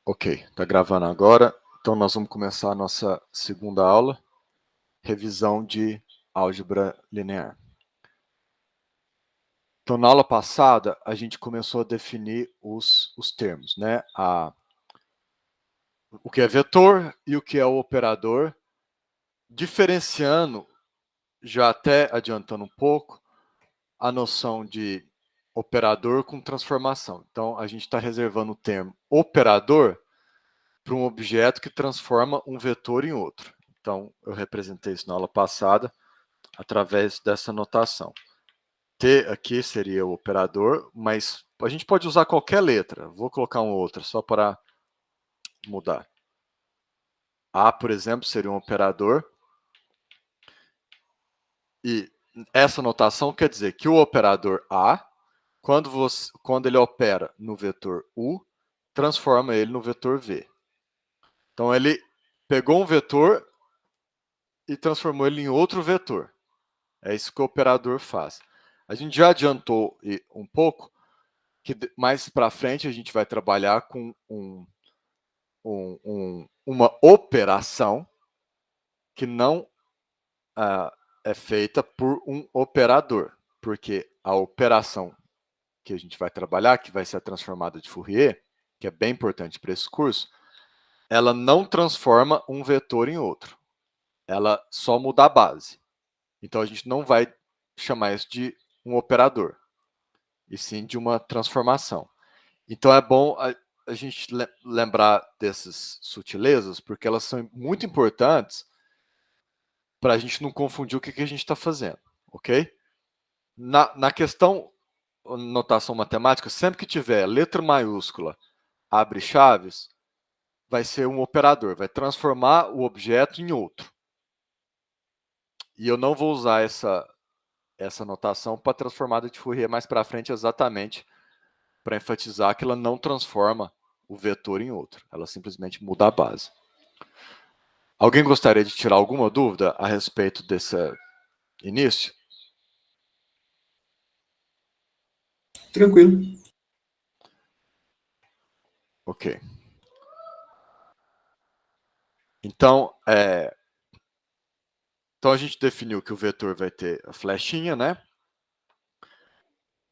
Ok, está gravando agora. Então nós vamos começar a nossa segunda aula, revisão de álgebra linear. Então na aula passada a gente começou a definir os termos, né? O que é vetor e o que é o operador, diferenciando, já até adiantando um pouco, a noção de operador com transformação. Então a gente está reservando o termo operador para um objeto que transforma um vetor em outro. Então, eu representei isso na aula passada através dessa notação. T aqui seria o operador, mas a gente pode usar qualquer letra. Vou colocar uma outra só para mudar. A, por exemplo, seria um operador. E essa notação quer dizer que o operador A, quando ele opera no vetor U, transforma ele no vetor V. Então, ele pegou um vetor e transformou ele em outro vetor. É isso que o operador faz. A gente já adiantou um pouco que mais para frente a gente vai trabalhar com uma operação que não é feita por um operador, porque a operação que a gente vai trabalhar, que vai ser a transformada de Fourier, que é bem importante para esse curso, ela não transforma um vetor em outro. Ela só muda a base. Então a gente não vai chamar isso de um operador, e sim de uma transformação. Então é bom a gente lembrar dessas sutilezas, porque elas são muito importantes para a gente não confundir o que a gente está fazendo, ok? Na questão notação matemática, sempre que tiver letra maiúscula, abre chaves, vai ser um operador, vai transformar o objeto em outro. E eu não vou usar essa notação para transformada de Fourier mais para frente, exatamente para enfatizar que ela não transforma o vetor em outro, ela simplesmente muda a base. Alguém gostaria de tirar alguma dúvida a respeito desse início? Tranquilo. Ok. Então a gente definiu que o vetor vai ter a flechinha, né?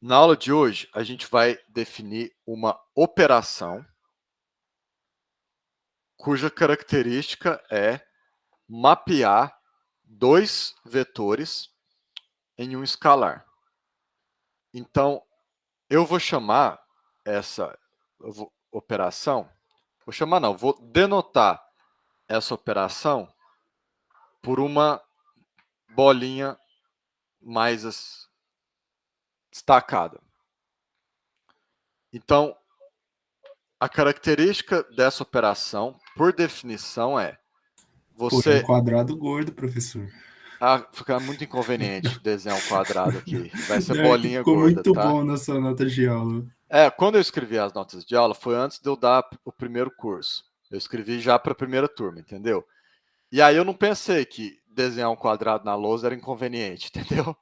Na aula de hoje, a gente vai definir uma operação cuja característica é mapear dois vetores em um escalar. Então, eu vou chamar essa operação, vou denotar essa operação por uma bolinha mais destacada. Então, a característica dessa operação, por definição, é Pô, é um você... quadrado gordo, professor. fica muito inconveniente desenhar um quadrado aqui. Vai ser Não, é que bolinha ficou gorda, muito tá? bom na sua nota de aula. Quando eu escrevi as notas de aula, foi antes de eu dar o primeiro curso. Eu escrevi já para a primeira turma, entendeu? E aí eu não pensei que desenhar um quadrado na lousa era inconveniente, entendeu?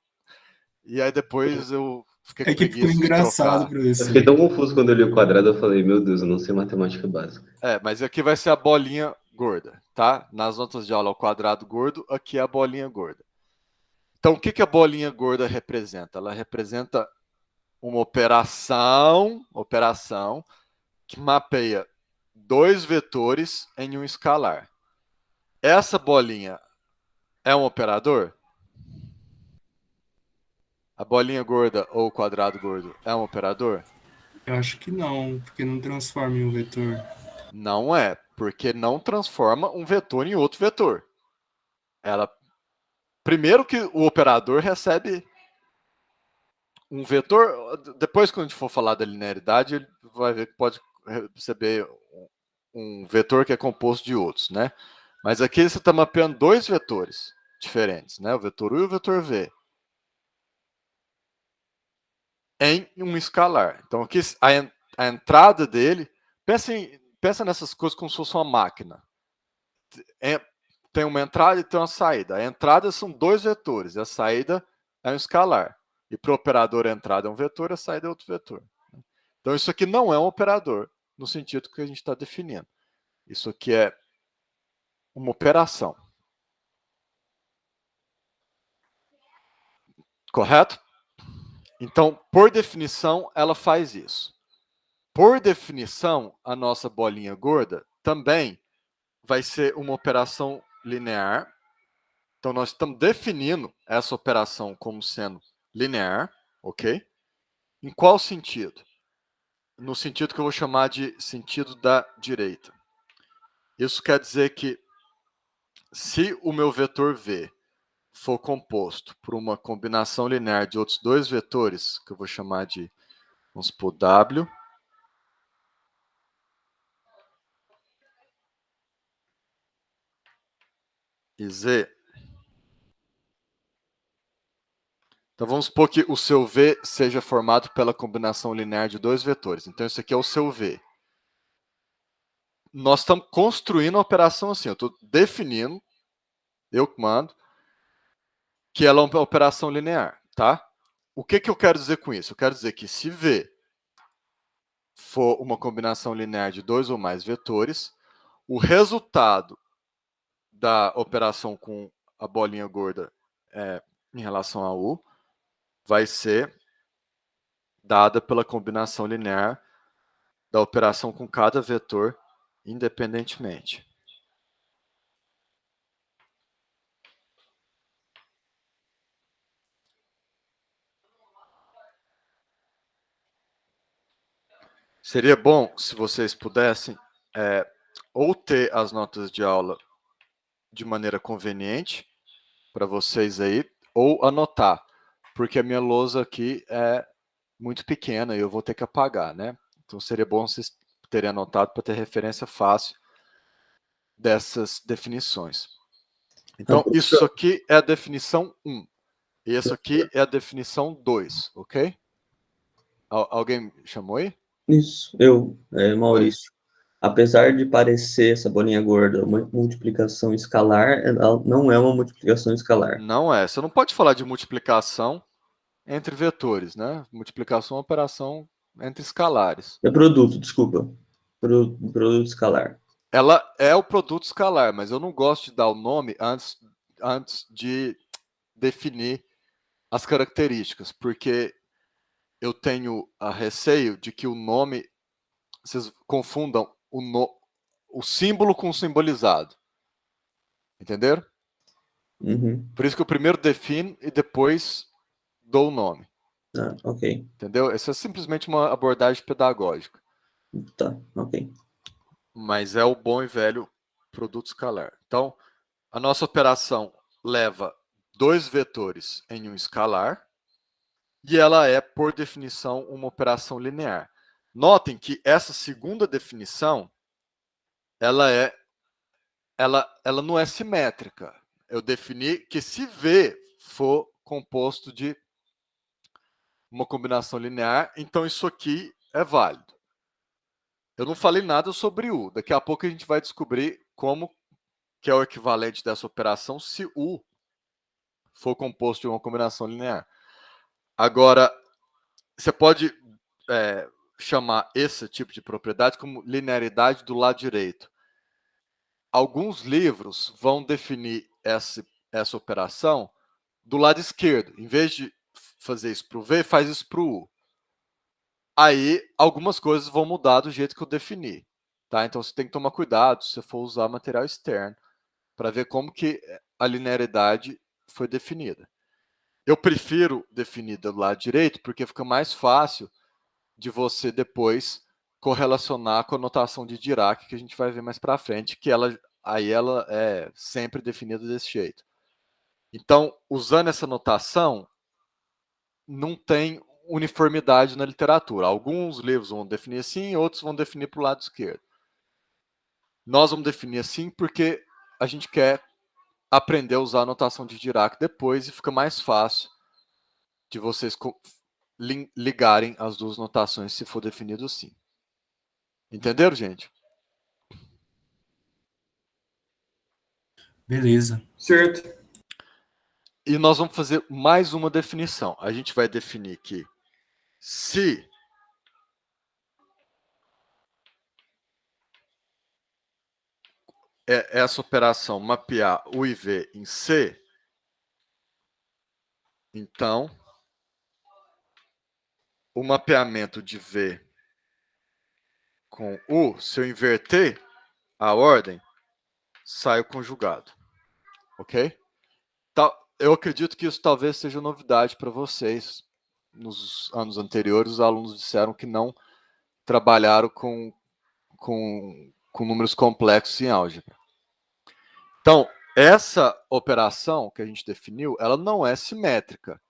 E aí depois eu fiquei É com que ficou preguiça de engraçado, trocar. Eu fiquei professor. tão confuso quando eu li o quadrado, eu falei, meu Deus, eu não sei matemática básica. Mas aqui vai ser a bolinha gorda, tá? Nas notas de aula é o quadrado gordo, aqui é a bolinha gorda. Então, o que a bolinha gorda representa? Ela representa uma operação que mapeia dois vetores em um escalar. Essa bolinha é um operador? A bolinha gorda ou o quadrado gordo é um operador? Eu acho que não, porque não transforma em um vetor. Não é, porque não transforma um vetor em outro vetor. Primeiro que o operador recebe um vetor, depois quando a gente for falar da linearidade, ele vai ver que pode receber um vetor que é composto de outros, né? Mas aqui você está mapeando dois vetores diferentes, né? O vetor U e o vetor V. Em um escalar. Então aqui a entrada dele, pensa nessas coisas como se fosse uma máquina. Tem uma entrada e tem uma saída. A entrada são dois vetores, a saída é um escalar. E para o operador a entrada é um vetor, a saída é outro vetor. Então isso aqui não é um operador. no sentido que a gente está definindo. Isso aqui é uma operação. Correto? Então, por definição, ela faz isso. Por definição, a nossa bolinha gorda também vai ser uma operação linear. Então, nós estamos definindo essa operação como sendo linear, ok? Em qual sentido? No sentido que eu vou chamar de sentido da direita. Isso quer dizer que se o meu vetor V for composto por uma combinação linear de outros dois vetores, que eu vou chamar de, vamos supor, W e Z. Então vamos supor que o seu V seja formado pela combinação linear de dois vetores. Então isso aqui é o seu V. Nós estamos construindo a operação assim. Eu estou definindo, eu comando, que ela é uma operação linear, tá? O que eu quero dizer com isso? Eu quero dizer que se V for uma combinação linear de dois ou mais vetores, o resultado da operação com a bolinha gorda em relação a U vai ser dada pela combinação linear da operação com cada vetor independentemente. Seria bom se vocês pudessem ou ter as notas de aula de maneira conveniente para vocês aí, ou anotar, porque a minha lousa aqui é muito pequena e eu vou ter que apagar, né? Então seria bom vocês terem anotado para ter referência fácil dessas definições. Então, isso aqui é a definição 1. E isso aqui é a definição 2, ok? Alguém chamou aí? Isso, Maurício. Apesar de parecer essa bolinha gorda uma multiplicação escalar, ela não é uma multiplicação escalar. Não é. Você não pode falar de multiplicação entre vetores, né? Multiplicação é uma operação entre escalares. É produto, desculpa. Produto escalar. Ela é o produto escalar, mas eu não gosto de dar o nome antes de definir as características, porque eu tenho a receio de que o nome, vocês confundam o símbolo com o simbolizado. Entenderam? Uhum. Por isso que eu primeiro defino e depois dou o nome. Ah, ok. Entendeu? Essa é simplesmente uma abordagem pedagógica. Tá, ok. Mas é o bom e velho produto escalar. Então, a nossa operação leva dois vetores em um escalar e ela é, por definição, uma operação linear. Notem que essa segunda definição, ela não é simétrica. Eu defini que se V for composto de uma combinação linear, então isso aqui é válido. Eu não falei nada sobre U. Daqui a pouco a gente vai descobrir como que é o equivalente dessa operação se U for composto de uma combinação linear. Agora, você pode chamar esse tipo de propriedade como linearidade do lado direito. Alguns livros vão definir essa operação do lado esquerdo. Em vez de fazer isso para o V, faz isso para o U. Aí, algumas coisas vão mudar do jeito que eu defini. Tá? Então, você tem que tomar cuidado se você for usar material externo para ver como que a linearidade foi definida. Eu prefiro definir do lado direito porque fica mais fácil de você depois correlacionar com a notação de Dirac, que a gente vai ver mais para frente, que ela é sempre definida desse jeito. Então, usando essa notação, não tem uniformidade na literatura. Alguns livros vão definir assim, outros vão definir para o lado esquerdo. Nós vamos definir assim porque a gente quer aprender a usar a notação de Dirac depois e fica mais fácil de vocês ligarem as duas notações se for definido assim. Entenderam, gente? Beleza. Certo. E nós vamos fazer mais uma definição. A gente vai definir que se essa operação mapear U e V em C, então o mapeamento de V com U, se eu inverter a ordem, sai o conjugado. Ok? Eu acredito que isso talvez seja novidade para vocês. Nos anos anteriores, os alunos disseram que não trabalharam com números complexos em álgebra. Então, essa operação que a gente definiu, ela não é simétrica.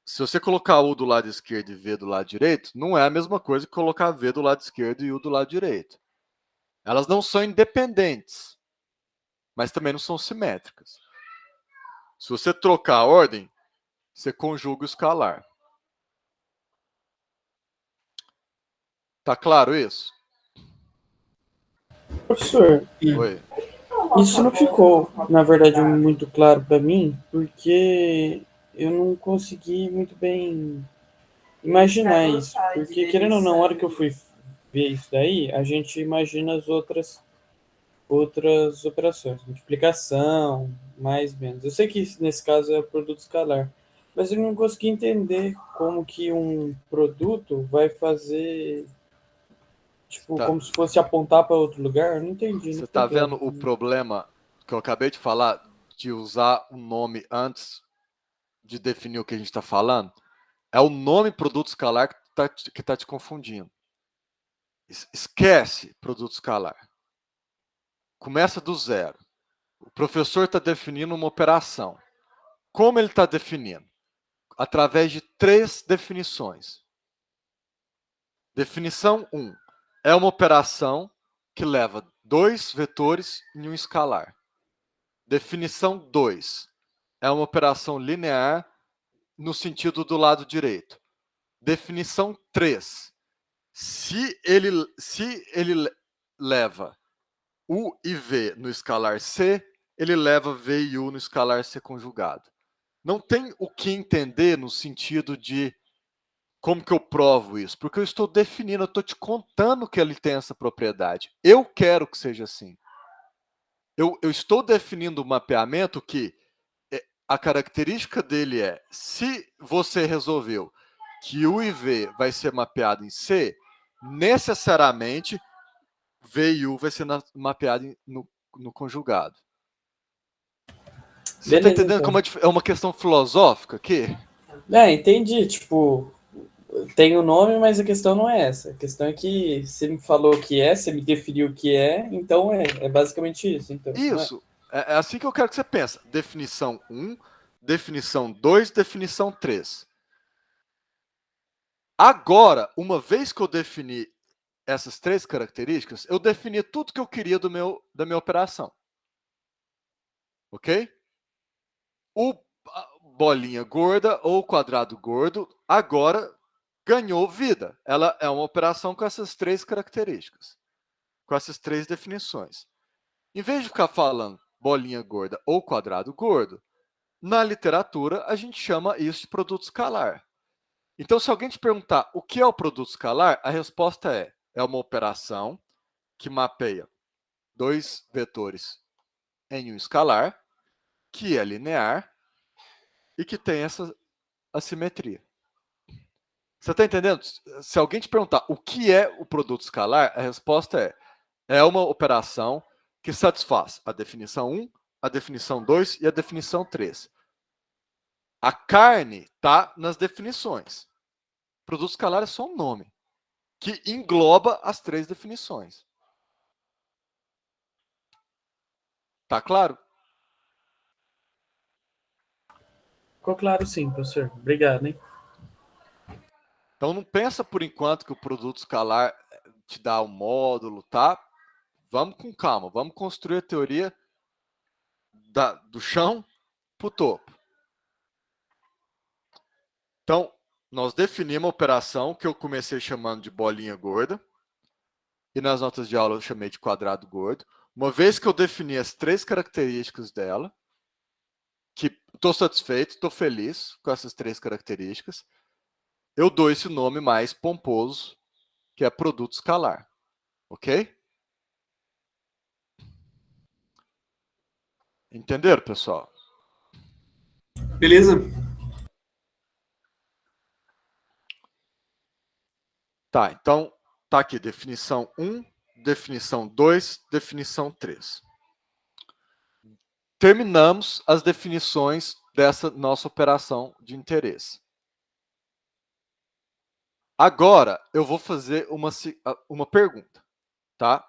Se você colocar U do lado esquerdo e V do lado direito, não é a mesma coisa que colocar V do lado esquerdo e U do lado direito. Elas não são independentes, mas também não são simétricas. Se você trocar a ordem, você conjuga o escalar. Tá claro isso? Professor, Oi. isso não ficou, na verdade, muito claro para mim, porque eu não consegui muito bem imaginar isso. Porque, querendo ou não, na hora que eu fui ver isso daí, a gente imagina as outras operações, multiplicação, mais, menos. Eu sei que nesse caso é o produto escalar, mas eu não consegui entender como que um produto vai fazer, tipo, Tá. como se fosse apontar para outro lugar. Eu não entendi. Você tá vendo o problema que eu acabei de falar, de usar o nome antes de definir o que a gente está falando? É o nome produto escalar que tá te confundindo. Esquece produto escalar. Começa do zero. O professor está definindo uma operação. Como ele está definindo? Através de 3 definições. Definição 1. É uma operação que leva 2 vetores em um escalar. Definição 2. É uma operação linear no sentido do lado direito. Definição 3. Se ele leva U e V no escalar C, ele leva V e U no escalar C conjugado. Não tem o que entender no sentido de como que eu provo isso, porque eu estou definindo, eu estou te contando que ele tem essa propriedade. Eu quero que seja assim. Eu estou definindo um mapeamento que a característica dele é, se você resolveu que U e V vai ser mapeado em C, necessariamente V e U vai ser mapeado no conjugado. Você está entendendo então. como é uma questão filosófica aqui? Entendi. Tipo, tem o nome, mas a questão não é essa. A questão é que você me falou o que é, você me definiu o que é, então é basicamente isso. Então, Isso. É assim que eu quero que você pense. Definição 1, definição 2, definição 3. Agora, uma vez que eu defini essas 3 características, eu defini tudo que eu queria da minha operação. Ok? O bolinha gorda ou quadrado gordo agora ganhou vida. Ela é uma operação com essas 3 características, com essas 3 definições. Em vez de ficar falando bolinha gorda ou quadrado gordo, na literatura a gente chama isso de produto escalar. Então, se alguém te perguntar o que é o produto escalar, a resposta é uma operação que mapeia 2 vetores em um escalar, que é linear e que tem essa assimetria. Você está entendendo? Se alguém te perguntar o que é o produto escalar, a resposta é uma operação que satisfaz a definição 1, a definição 2 e a definição 3. A carne está nas definições. Produto escalar é só um nome que engloba as 3 definições. Tá claro? ficou claro sim, professor. Obrigado, hein? Então não pensa por enquanto que o produto escalar te dá um módulo, tá? Vamos com calma, vamos construir a teoria do chão para o topo. Então, nós definimos a operação que eu comecei chamando de bolinha gorda, e nas notas de aula eu chamei de quadrado gordo. Uma vez que eu defini as 3 características dela, que estou satisfeito, estou feliz com essas 3 características, eu dou esse nome mais pomposo, que é produto escalar. Ok? Entenderam, pessoal? Beleza? Tá, então tá aqui definição 1, definição 2, definição 3. Terminamos as definições dessa nossa operação de interesse. Agora eu vou fazer uma pergunta, tá?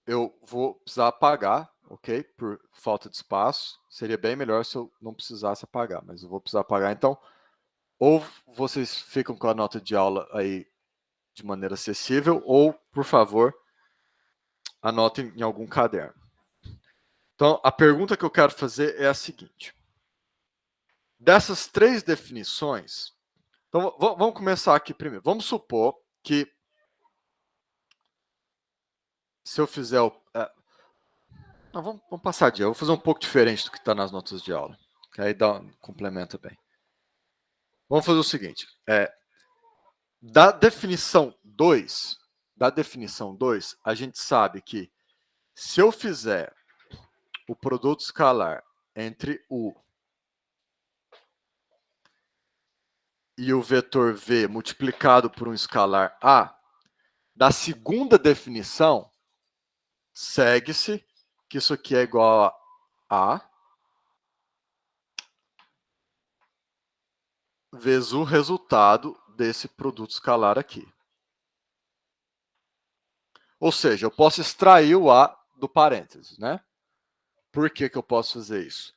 Eu vou precisar apagar, ok? Por falta de espaço. Seria bem melhor se eu não precisasse apagar, mas eu vou precisar apagar. Então, ou vocês ficam com a nota de aula aí de maneira acessível, ou, por favor, anotem em algum caderno. Então, a pergunta que eu quero fazer é a seguinte. Dessas 3 definições, então vamos começar aqui primeiro. Vamos supor que se eu fizer o... não, vamos passar de. Eu vou fazer um pouco diferente do que está nas notas de aula. Que aí complementa bem. Vamos fazer o seguinte. Da definição 2, a gente sabe que se eu fizer o produto escalar entre U e o vetor V multiplicado por um escalar A, da segunda definição, segue-se que isso aqui é igual a vezes o resultado desse produto escalar aqui. Ou seja, eu posso extrair o A do parênteses, né? Por que eu posso fazer isso?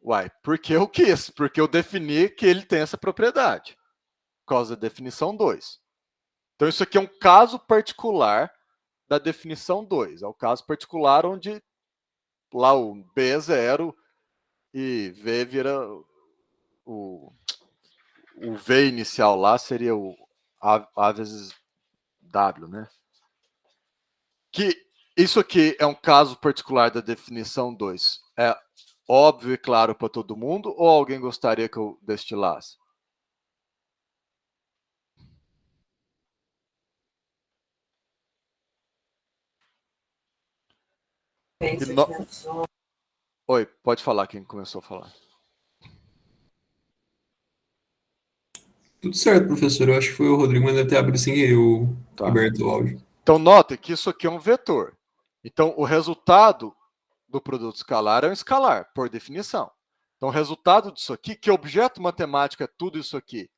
Uai, porque eu quis, porque eu defini que ele tem essa propriedade, por causa da definição 2. Então, isso aqui é um caso particular da definição 2. É o caso particular onde lá o B é 0 e V vira o V inicial lá seria o A vezes W, né? Que isso aqui é um caso particular da definição 2. É óbvio e claro para todo mundo ou alguém gostaria que eu destilasse? Oi, pode falar quem começou a falar. Tudo certo, professor. Eu acho que foi o Rodrigo, mas deve ter abrido sem querer aberto o áudio. Então, note que isso aqui é um vetor. Então, o resultado do produto escalar é um escalar, por definição. Então, o resultado disso aqui, que objeto matemático é tudo isso aqui?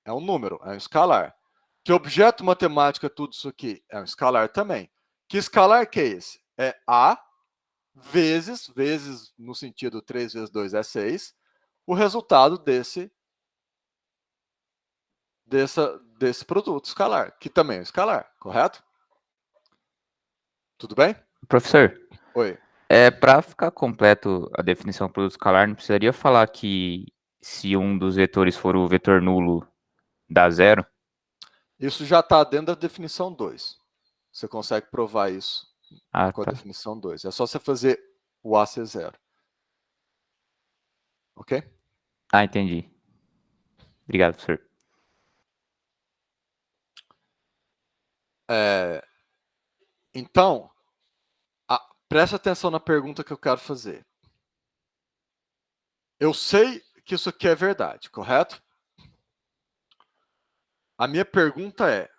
É um número, é um escalar. Que objeto matemático é tudo isso aqui? É um escalar também. Que escalar que é esse? É A vezes no sentido 3 vezes 2 é 6, o resultado desse produto escalar, que também é um escalar, correto? Tudo bem? Professor, Oi. para ficar completo a definição do produto escalar, não precisaria falar que se um dos vetores for o vetor nulo, dá zero? Isso já está dentro da definição 2. Você consegue provar isso com a Tá. definição 2. É só você fazer o A ser zero. Ok? Entendi. Obrigado, professor. Então, preste atenção na pergunta que eu quero fazer. Eu sei que isso aqui é verdade, correto? A minha pergunta é,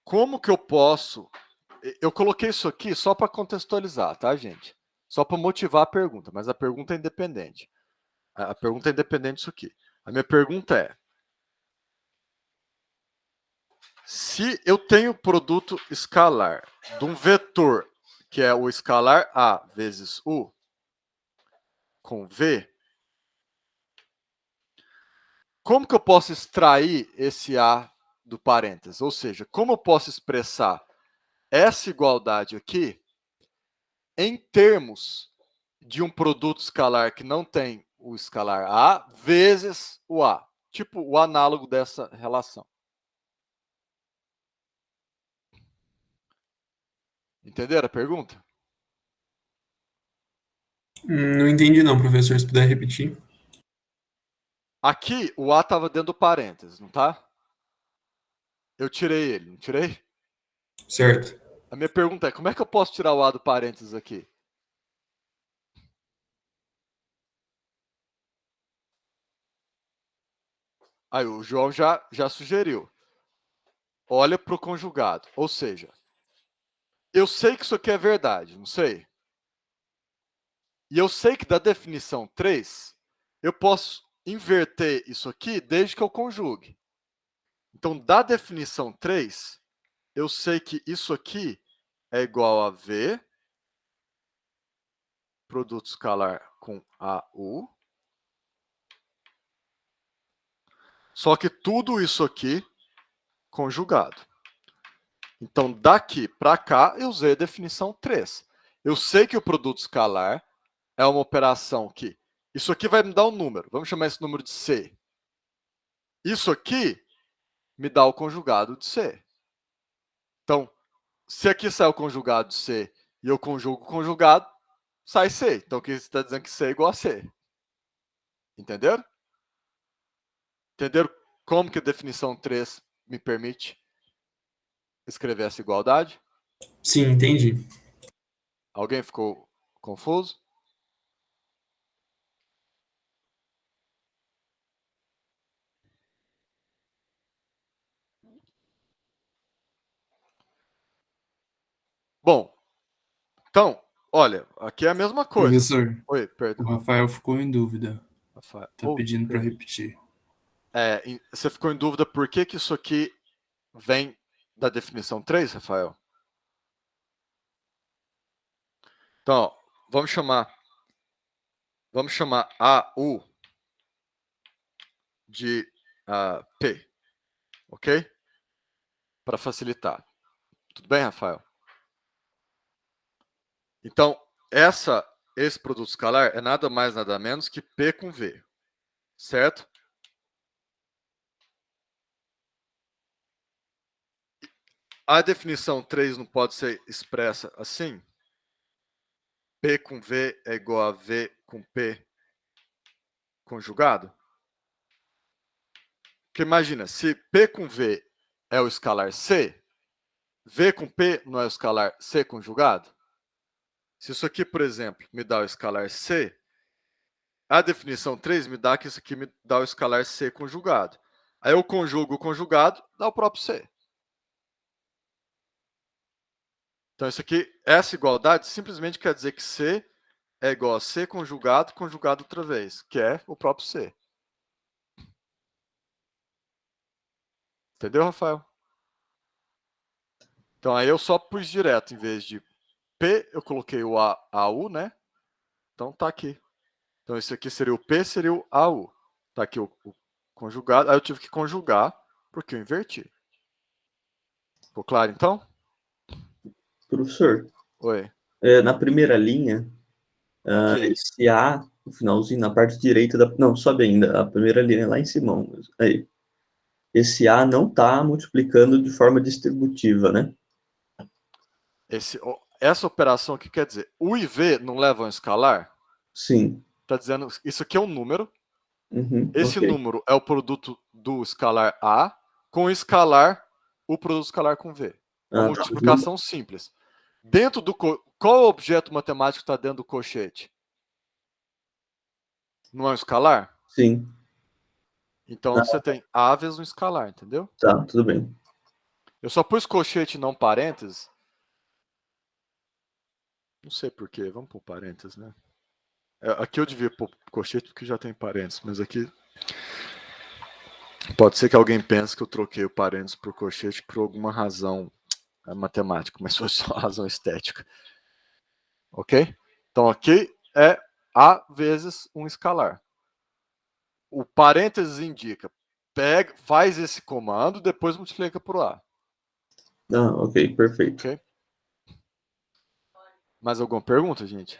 como que eu posso... Eu coloquei isso aqui só para contextualizar, tá, gente? Só para motivar a pergunta, mas a pergunta é independente. A pergunta é independente disso aqui. A minha pergunta é, se eu tenho produto escalar de um vetor, que é o escalar A vezes U, com V, como que eu posso extrair esse A do parênteses? Ou seja, como eu posso expressar essa igualdade aqui em termos de um produto escalar que não tem o escalar A vezes o A? Tipo o análogo dessa relação. Entenderam a pergunta? Não entendi não, professor. Se puder repetir. Aqui, o A estava dentro do parênteses, não tá? Eu tirei ele, não tirei? Certo. A minha pergunta é, como é que eu posso tirar o A do parênteses aqui? Aí o João já sugeriu. Olha para o conjugado. Ou seja, eu sei que isso aqui é verdade, não sei? E eu sei que da definição 3, eu posso inverter isso aqui desde que eu conjugue. Então, da definição 3, eu sei que isso aqui é igual a V, produto escalar com AU. Só que tudo isso aqui conjugado. Então, daqui para cá, eu usei a definição 3. Eu sei que o produto escalar é uma operação que... Isso aqui vai me dar um número. Vamos chamar esse número de C. Isso aqui me dá o conjugado de C. Então, se aqui sai o conjugado de C e eu conjugo o conjugado, sai C. Então, aqui está dizendo que C é igual a C. Entenderam? Entenderam como que a definição 3 me permite escrever essa igualdade? Sim, entendi. Alguém ficou confuso? Bom, então, olha, aqui é a mesma coisa. Professor, Oi, o perdão. Rafael ficou em dúvida. Rafael. Tá pedindo para repetir. Você ficou em dúvida por que isso aqui vem da definição 3, Rafael? Então, ó, vamos chamar AU de P, ok? Para facilitar. Tudo bem, Rafael? Então, esse produto escalar é nada mais, nada menos que P com V, certo? A definição 3 não pode ser expressa assim? P com V é igual a V com P conjugado? Porque imagina, se P com V é o escalar C, V com P não é o escalar C conjugado? Se isso aqui, por exemplo, me dá o escalar C, a definição 3 me dá que isso aqui me dá o escalar C conjugado. Aí eu conjugo o conjugado, dá o próprio C. Então, isso aqui, essa igualdade simplesmente quer dizer que C é igual a C conjugado, conjugado outra vez, que é o próprio C. Entendeu, Rafael? Então, aí eu só pus direto, em vez de P, eu coloquei o AU, né? Então, tá aqui. Então, esse aqui seria o P, seria o AU. Tá aqui o conjugado. Aí eu tive que conjugar, porque eu inverti. Ficou claro, então? Professor, Oi. na primeira linha, Ok. esse A, no finalzinho, na parte direita da... Não, sobe ainda, a primeira linha lá em cima. Aí. Esse A não está multiplicando de forma distributiva, né? Essa operação aqui quer dizer, U e V não levam a escalar? Sim. Está dizendo, isso aqui é um número. Uhum, Esse ok. número é o produto do escalar A com o escalar, o produto escalar com V. Uma Tá. multiplicação simples. Dentro do... Qual objeto matemático está dentro do colchete? Não é um escalar? Sim. Então, você tem A vezes um escalar, entendeu? Tá, tudo bem. Eu só pus colchete e não parênteses. Não sei porquê, vamos pôr parênteses, né? Aqui eu devia pôr colchete porque já tem parênteses, mas aqui... Pode ser que alguém pense que eu troquei o parênteses por colchete por alguma razão matemática, mas foi só razão estética. Ok? Então aqui é A vezes um escalar. O parênteses indica, faz esse comando, depois multiplica por A. Ok, perfeito. Ok? Mais alguma pergunta, gente?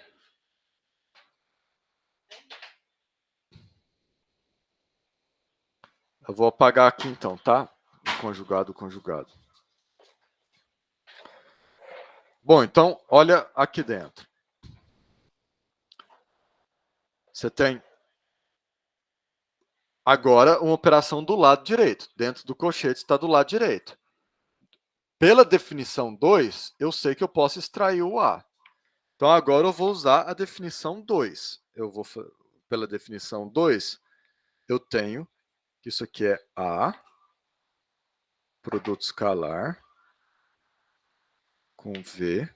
Eu vou apagar aqui então, tá? O conjugado. Bom, então, olha aqui dentro. Você tem agora uma operação do lado direito. Dentro do colchete está do lado direito. pela definição 2, eu sei que eu posso extrair o A. Então, agora eu vou usar a definição 2. Pela definição 2, eu tenho que isso aqui é A, produto escalar, com V.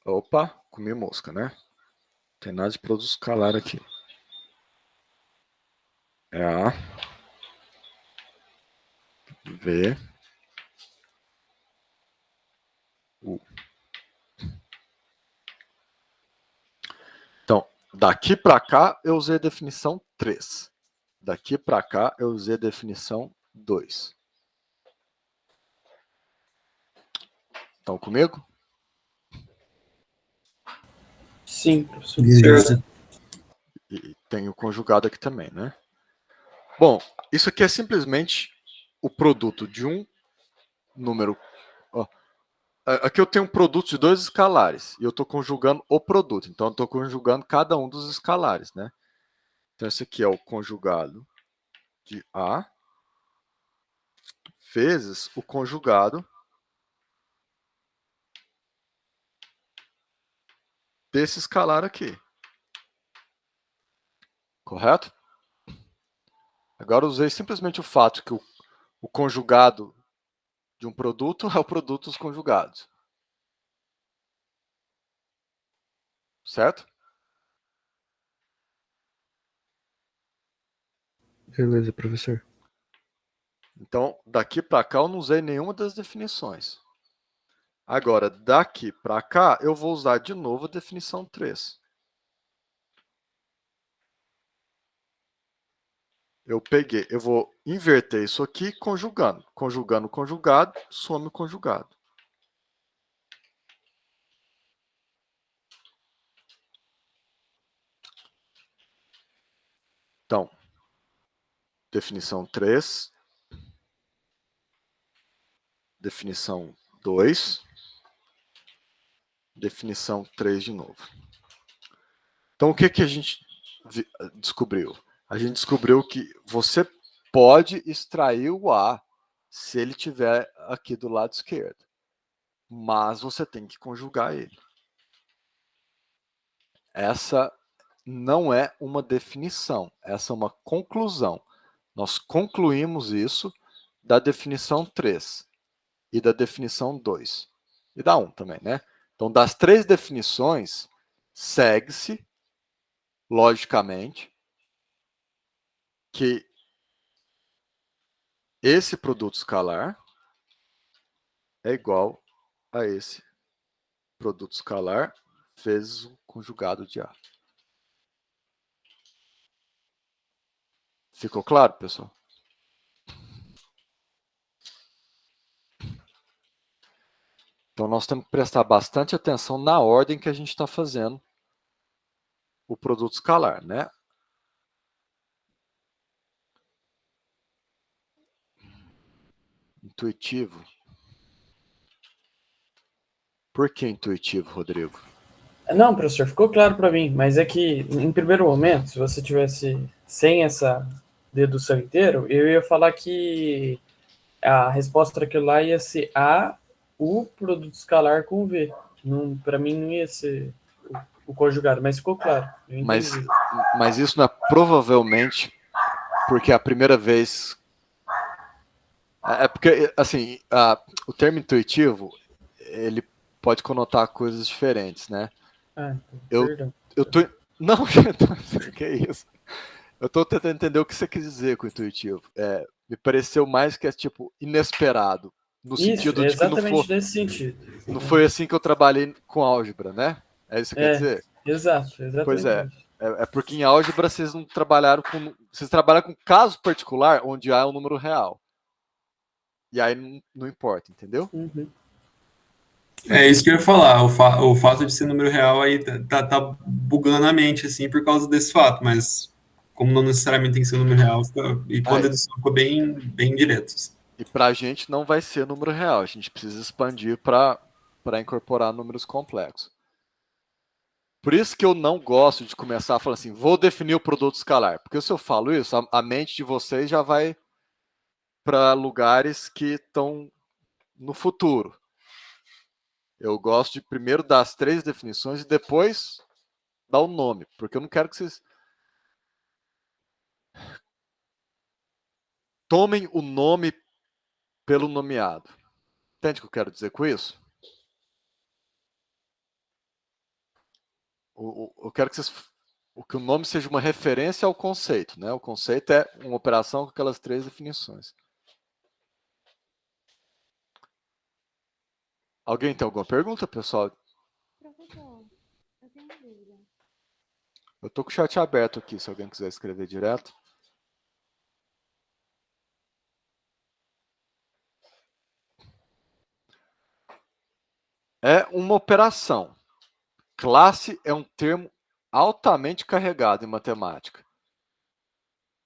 Opa, comi mosca, né? Não tem nada de produto escalar aqui. É A, V, U. Então, daqui para cá eu usei a definição 3. Daqui para cá eu usei a definição 2. Estão comigo? Sim, professor. Beleza. E tem o conjugado aqui também, né? Bom, isso aqui é simplesmente o produto de um número. Ó, aqui eu tenho um produto de 2 escalares e eu estou conjugando o produto. Então, eu estou conjugando cada um dos escalares, né? Então, esse aqui é o conjugado de A vezes o conjugado desse escalar aqui. Correto? Agora eu usei simplesmente o fato que o conjugado de um produto é o produto dos conjugados. Certo? Beleza, professor. Então, daqui para cá eu não usei nenhuma das definições. Agora, daqui para cá, eu vou usar de novo a definição 3. Eu vou inverter isso aqui conjugando. Conjugando o conjugado, some o conjugado. Então, definição 3. Definição 2. Definição 3 de novo. Então, o que a gente descobriu? A gente descobriu que você pode extrair o A se ele estiver aqui do lado esquerdo. Mas você tem que conjugar ele. Essa não é uma definição, essa é uma conclusão. Nós concluímos isso da definição 3 e da definição 2. E da 1 também, né? Então, das 3 definições, segue-se, logicamente, que esse produto escalar é igual a esse produto escalar vezes o conjugado de A. Ficou claro, pessoal? Então, nós temos que prestar bastante atenção na ordem que a gente está fazendo o produto escalar, né? Intuitivo. Por que intuitivo, Rodrigo? Não, professor, ficou claro para mim, mas é que, em primeiro momento, se você tivesse sem essa dedução inteira, eu ia falar que a resposta daquilo lá ia ser A, o produto escalar com V. Para mim não ia ser o conjugado, mas ficou claro. Eu entendi. Mas isso não é provavelmente porque é a primeira vez... É porque, assim, o termo intuitivo, ele pode conotar coisas diferentes, né? Perdão. Eu tô... Não, que é isso? Eu tô tentando entender o que você quis dizer com intuitivo. Me pareceu mais que é, tipo, inesperado. No sentido de que exatamente nesse sentido. Não foi assim que eu trabalhei com álgebra, né? É isso que quer dizer? Exato, exatamente. Pois é porque em álgebra vocês não trabalharam com... Vocês trabalham com caso particular onde A é um número real. E aí não importa, entendeu? Uhum. É isso que eu ia falar. O fato de ser número real aí tá bugando a mente, assim, por causa desse fato, mas como não necessariamente tem que ser um número real, e com a dedução ficou bem direto. E pra gente não vai ser número real, a gente precisa expandir para incorporar números complexos. Por isso que eu não gosto de começar falando assim, vou definir o produto escalar. Porque se eu falo isso, a mente de vocês já vai para lugares que estão no futuro. Eu gosto de primeiro dar as 3 definições e depois dar o nome, porque eu não quero que vocês tomem o nome pelo nomeado. Entende o que eu quero dizer com isso? Eu quero que o nome seja uma referência ao conceito, né? O conceito é uma operação com aquelas 3 definições. Alguém tem alguma pergunta, pessoal? Professor, eu tenho uma dúvida. Eu estou com o chat aberto aqui, se alguém quiser escrever direto. É uma operação. Classe é um termo altamente carregado em matemática.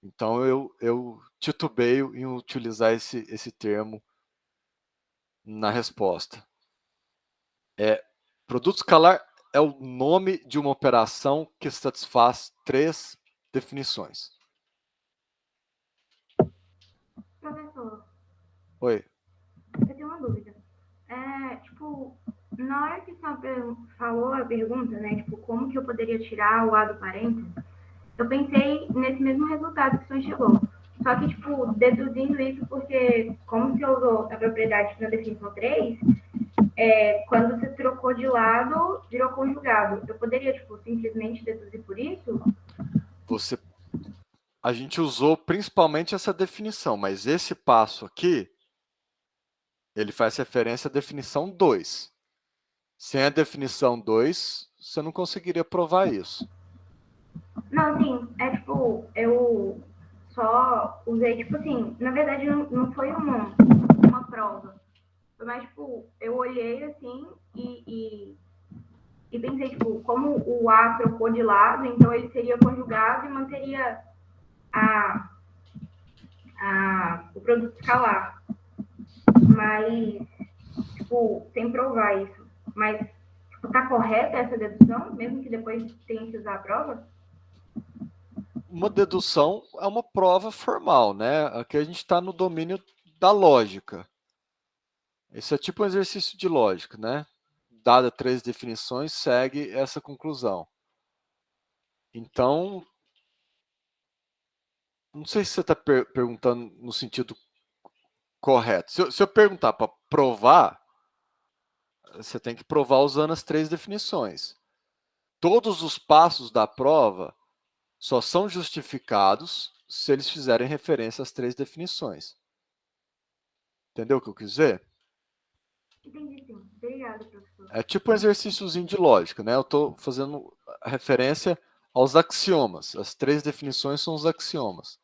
Então, eu titubeio em utilizar esse termo na resposta. Produto escalar é o nome de uma operação que satisfaz 3 definições. Professor, Oi. eu tenho uma dúvida. Tipo, na hora que você falou a pergunta, né, tipo, como que eu poderia tirar o A do parênteses, eu pensei nesse mesmo resultado que o senhor chegou. Só que, tipo, deduzindo isso, porque como você usou a propriedade na definição 3, quando você trocou de lado, virou conjugado. Eu poderia, tipo, simplesmente deduzir por isso? A gente usou principalmente essa definição, mas esse passo aqui, ele faz referência à definição 2. Sem a definição 2, você não conseguiria provar isso. Não, sim, tipo, eu só usei, tipo assim, na verdade não foi uma prova. Foi mais, tipo, eu olhei assim e pensei, tipo, como o A trocou de lado, então ele seria conjugado e manteria o produto escalar. Mas, tipo, sem provar isso. Mas, tipo, tá correta essa dedução, mesmo que depois tenha que usar a prova? Uma dedução é uma prova formal, né? Aqui a gente está no domínio da lógica. Isso é tipo um exercício de lógica, né? Dada 3 definições, segue essa conclusão. Então, não sei se você está perguntando no sentido correto. Se eu perguntar para provar, você tem que provar usando as 3 definições. Todos os passos da prova só são justificados se eles fizerem referência às 3 definições. Entendeu o que eu quis dizer? Entendi, sim. Obrigada, professor. É tipo um exercíciozinho de lógica, né? Eu estou fazendo referência aos axiomas. As 3 definições são os axiomas.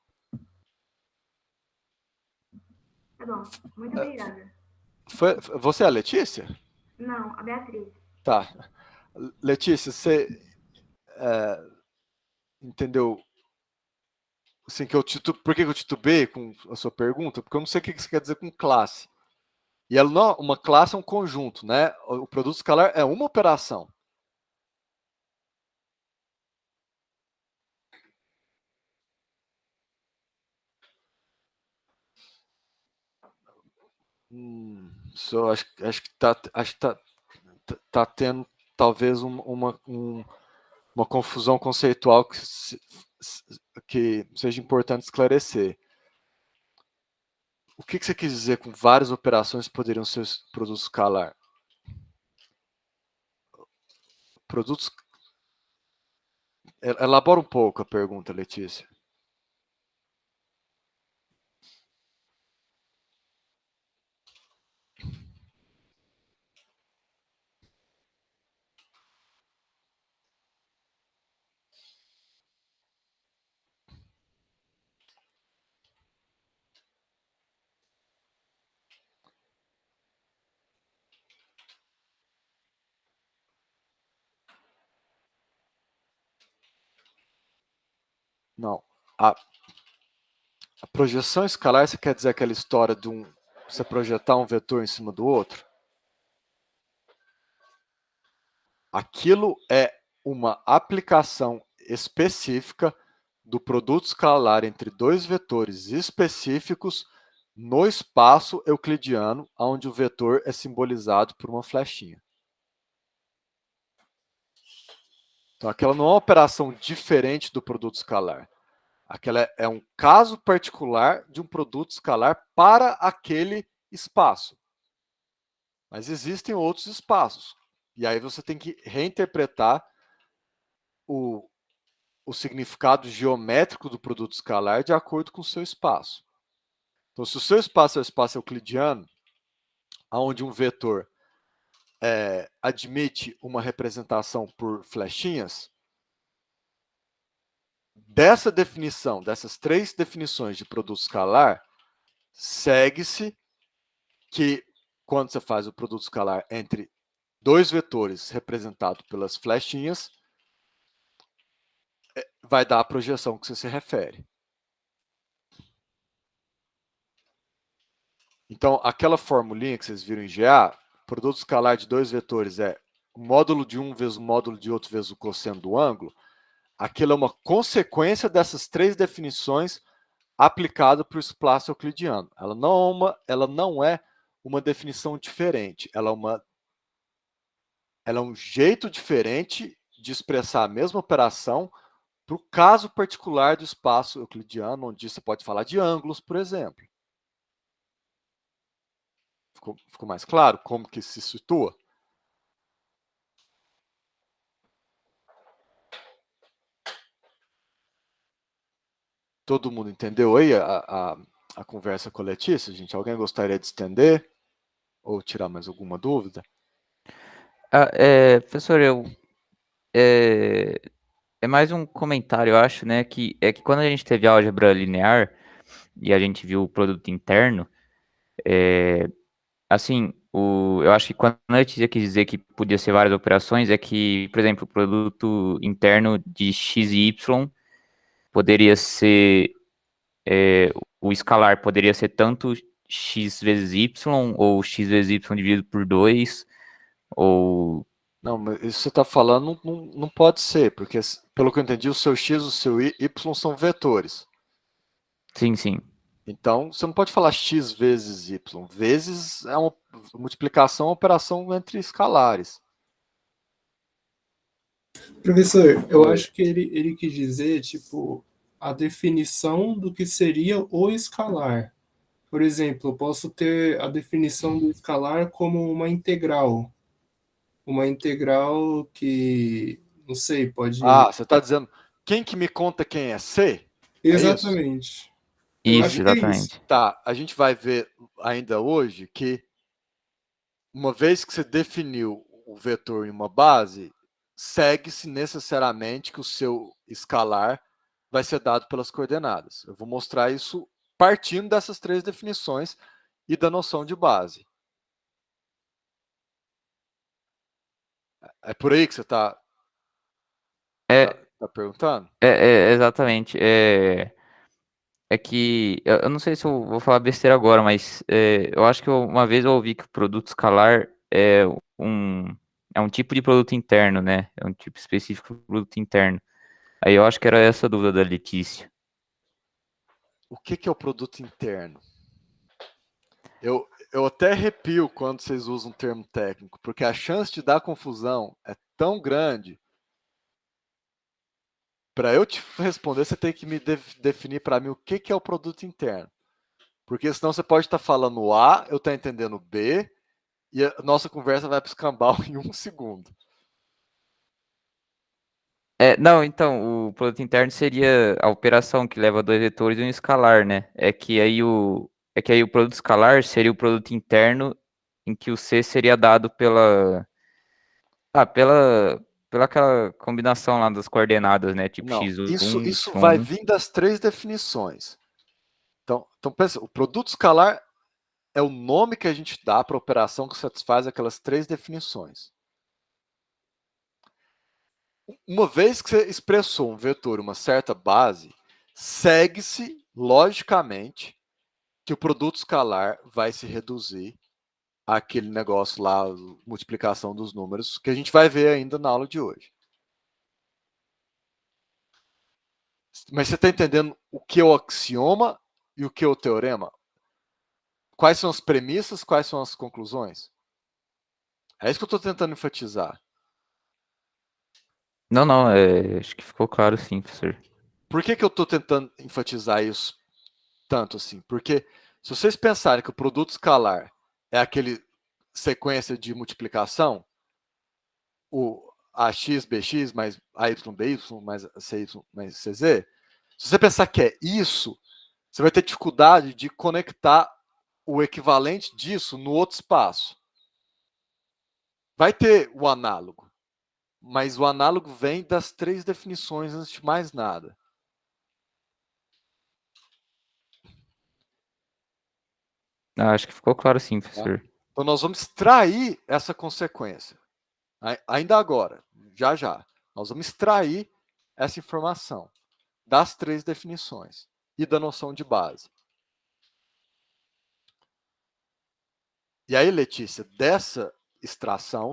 Tá bom. Muito obrigada. Você é a Letícia? Não, a Beatriz. Tá. Letícia, você entendeu assim, por que eu titubei com a sua pergunta? Porque eu não sei o que você quer dizer com classe. E ela não, uma classe é um conjunto, né? O produto escalar é uma operação. Só acho que tá tendo talvez uma confusão conceitual que seja importante esclarecer. O que você quis dizer com várias operações que poderiam ser produtos escalar? Produtos... Elabora um pouco a pergunta, Letícia. Não. A projeção escalar, você quer dizer aquela história de você projetar um vetor em cima do outro? Aquilo é uma aplicação específica do produto escalar entre 2 vetores específicos no espaço euclidiano, onde o vetor é simbolizado por uma flechinha. Então, aquela não é uma operação diferente do produto escalar. Aquela é um caso particular de um produto escalar para aquele espaço. Mas existem outros espaços. E aí você tem que reinterpretar o significado geométrico do produto escalar de acordo com o seu espaço. Então, se o seu espaço é o espaço euclidiano, onde um vetor admite uma representação por flechinhas, dessa definição, dessas 3 definições de produto escalar, segue-se que quando você faz o produto escalar entre 2 vetores representados pelas flechinhas, vai dar a projeção que você se refere. Então, aquela formulinha que vocês viram em GA, produto escalar de 2 vetores é o módulo de um vezes o módulo de outro vezes o cosseno do ângulo. Aquilo é uma consequência dessas 3 definições aplicada para o espaço euclidiano. Ela não é uma definição diferente. Ela é um jeito diferente de expressar a mesma operação para o caso particular do espaço euclidiano, onde você pode falar de ângulos, por exemplo. Ficou mais claro como que se situa? Todo mundo entendeu aí a conversa com a Letícia, gente? Alguém gostaria de estender? Ou tirar mais alguma dúvida? Professor, é mais um comentário, eu acho, né? Que quando a gente teve álgebra linear e a gente viu o produto interno, assim, eu acho que quando a gente quis dizer que podia ser várias operações, é que, por exemplo, o produto interno de x e y poderia ser, o escalar poderia ser tanto x vezes y, ou x vezes y dividido por 2, ou... Não, mas isso que você está falando não pode ser, porque, pelo que eu entendi, o seu x e o seu y são vetores. Sim, sim. Então, você não pode falar x vezes y. Vezes é uma multiplicação, uma operação entre escalares. Professor, eu acho que ele quis dizer, tipo, a definição do que seria o escalar. Por exemplo, eu posso ter a definição do escalar como uma integral. Uma integral que, não sei, pode... Você está dizendo, quem que me conta quem é C? Exatamente. Eu Isso, acho que é isso. exatamente. Tá, a gente vai ver ainda hoje que, uma vez que você definiu o vetor em uma base, segue-se necessariamente que o seu escalar vai ser dado pelas coordenadas. Eu vou mostrar isso partindo dessas 3 definições e da noção de base. É por aí que você está perguntando? Exatamente. É que eu não sei se eu vou falar besteira agora, mas eu acho que uma vez eu ouvi que o produto escalar é um tipo de produto interno, né? É um tipo específico de produto interno. Aí eu acho que era essa a dúvida da Letícia. O que é o produto interno? Eu até arrepio quando vocês usam um termo técnico, porque a chance de dar confusão é tão grande. Para eu te responder, você tem que me definir para mim o que é o produto interno. Porque senão você pode estar falando A, eu estar entendendo B, e a nossa conversa vai para o escambau em 1 segundo. Não, então, o produto interno seria a operação que leva 2 vetores e um escalar, né? É que aí o produto escalar seria o produto interno em que o C seria dado pela aquela combinação lá das coordenadas, né? Tipo Não, x1, isso vai y1. vir das 3 definições. Então pensa, o produto escalar é o nome que a gente dá para a operação que satisfaz aquelas 3 definições. Uma vez que você expressou um vetor, uma certa base, segue-se, logicamente, que o produto escalar vai se reduzir àquele negócio lá, multiplicação dos números, que a gente vai ver ainda na aula de hoje. Mas você está entendendo o que é o axioma e o que é o teorema? quais são as premissas, quais são as conclusões? É isso que eu estou tentando enfatizar. Não, acho que ficou claro sim, professor. Por que eu estou tentando enfatizar isso tanto assim? Porque se vocês pensarem que o produto escalar é aquele sequência de multiplicação, o AX, BX mais AY, BY mais CY mais CZ, se você pensar que é isso, você vai ter dificuldade de conectar o equivalente disso no outro espaço. Vai ter o análogo, mas o análogo vem das 3 definições antes de mais nada. Acho que ficou claro sim, professor. Então nós vamos extrair essa consequência. Ainda agora, já. Nós vamos extrair essa informação das 3 definições e da noção de base. E aí, Letícia, dessa extração,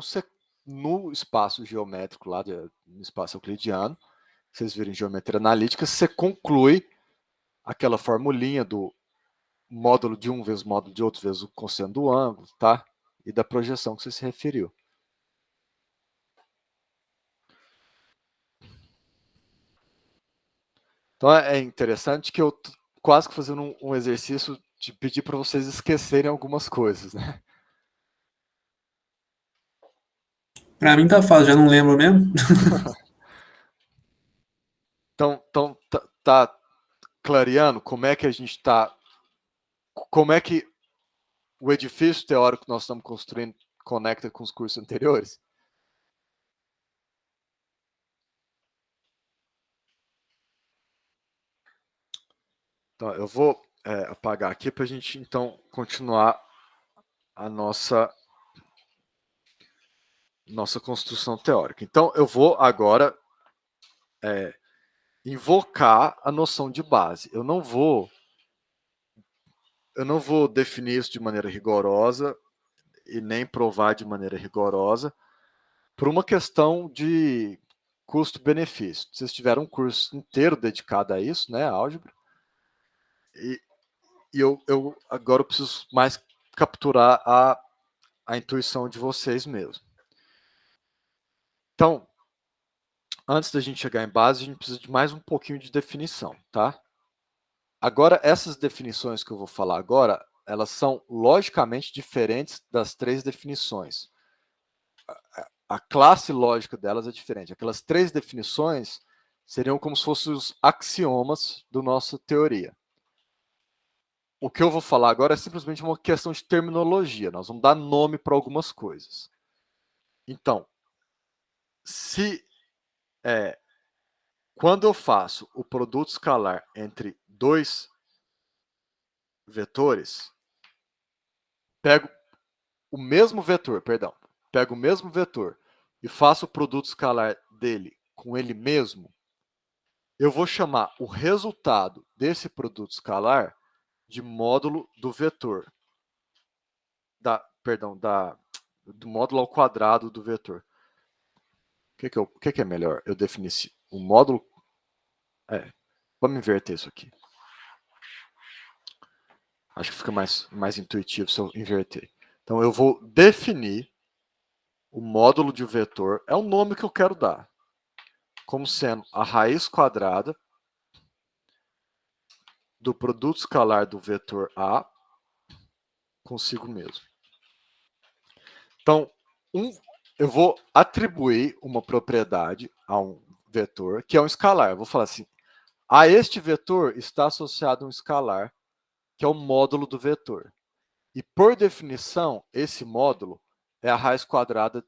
no espaço geométrico, lá no espaço euclidiano, vocês viram geometria analítica, você conclui aquela formulinha do módulo de um vezes o módulo de outro vezes o cosseno do ângulo, tá? E da projeção que você se referiu. Então é interessante que eu tô quase que fazendo um exercício de pedir para vocês esquecerem algumas coisas, né? Pra mim tá fácil, já não lembro mesmo. Então tá clareando como é que a gente está, como é que o edifício teórico que nós estamos construindo conecta com os cursos anteriores? Então, eu vou apagar aqui para a gente, então, continuar a nossa construção teórica. Então, eu vou agora invocar a noção de base. Eu não vou definir isso de maneira rigorosa e nem provar de maneira rigorosa por uma questão de custo-benefício. Vocês tiveram um curso inteiro dedicado a isso, né, álgebra, e eu agora eu preciso mais capturar a intuição de vocês mesmo. Então, antes da gente chegar em base, a gente precisa de mais um pouquinho de definição, tá? Agora, essas definições que eu vou falar agora, elas são logicamente diferentes das 3 definições. A classe lógica delas é diferente. Aquelas 3 definições seriam como se fossem os axiomas da nossa teoria. O que eu vou falar agora é simplesmente uma questão de terminologia. Nós vamos dar nome para algumas coisas. Então, quando eu faço o produto escalar entre 2 vetores, pego o mesmo vetor e faço o produto escalar dele com ele mesmo, eu vou chamar o resultado desse produto escalar de módulo do vetor. Do módulo ao quadrado do vetor. O que é melhor? Eu definir o módulo... vamos inverter isso aqui. Acho que fica mais intuitivo se eu inverter. Então, eu vou definir o módulo de vetor, é o nome que eu quero dar, como sendo a raiz quadrada do produto escalar do vetor A consigo mesmo. Então, eu vou atribuir uma propriedade a um vetor, que é um escalar. Eu vou falar assim, a este vetor está associado um escalar, que é o módulo do vetor. E, por definição, esse módulo é a raiz quadrada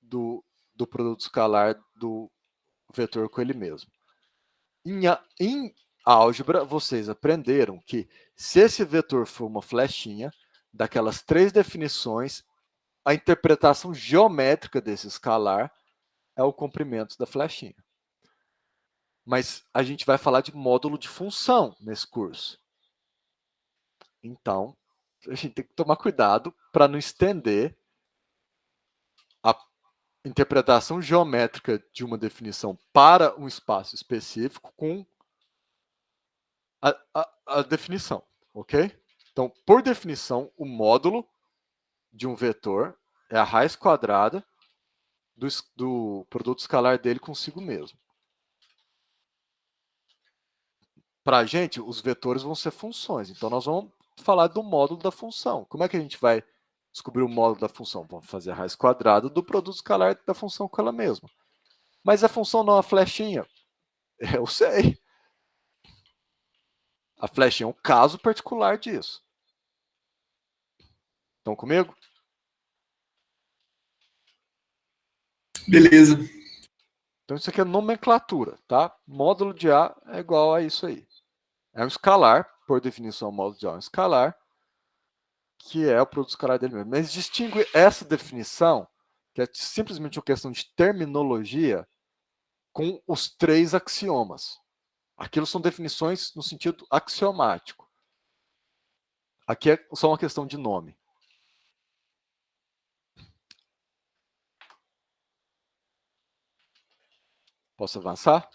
do produto escalar do vetor com ele mesmo. Em álgebra, vocês aprenderam que, se esse vetor for uma flechinha, daquelas 3 definições, a interpretação geométrica desse escalar é o comprimento da flechinha. Mas a gente vai falar de módulo de função nesse curso. Então, a gente tem que tomar cuidado para não estender a interpretação geométrica de uma definição para um espaço específico com a definição, ok? Então, por definição, o módulo de um vetor é a raiz quadrada do produto escalar dele consigo mesmo. Para a gente, os vetores vão ser funções. Então, nós vamos falar do módulo da função. Como é que a gente vai descobrir o módulo da função? Vamos fazer a raiz quadrada do produto escalar da função com ela mesma. Mas a função não é uma flechinha? Eu sei. A flechinha é um caso particular disso. Estão comigo? Beleza. Então, isso aqui é nomenclatura, tá? Módulo de A é igual a isso aí. É um escalar, por definição, o módulo de A é um escalar, que é o produto escalar dele mesmo. Mas distingue essa definição, que é simplesmente uma questão de terminologia, com os 3 axiomas. Aquilo são definições no sentido axiomático. Aqui é só uma questão de nome. Posso avançar?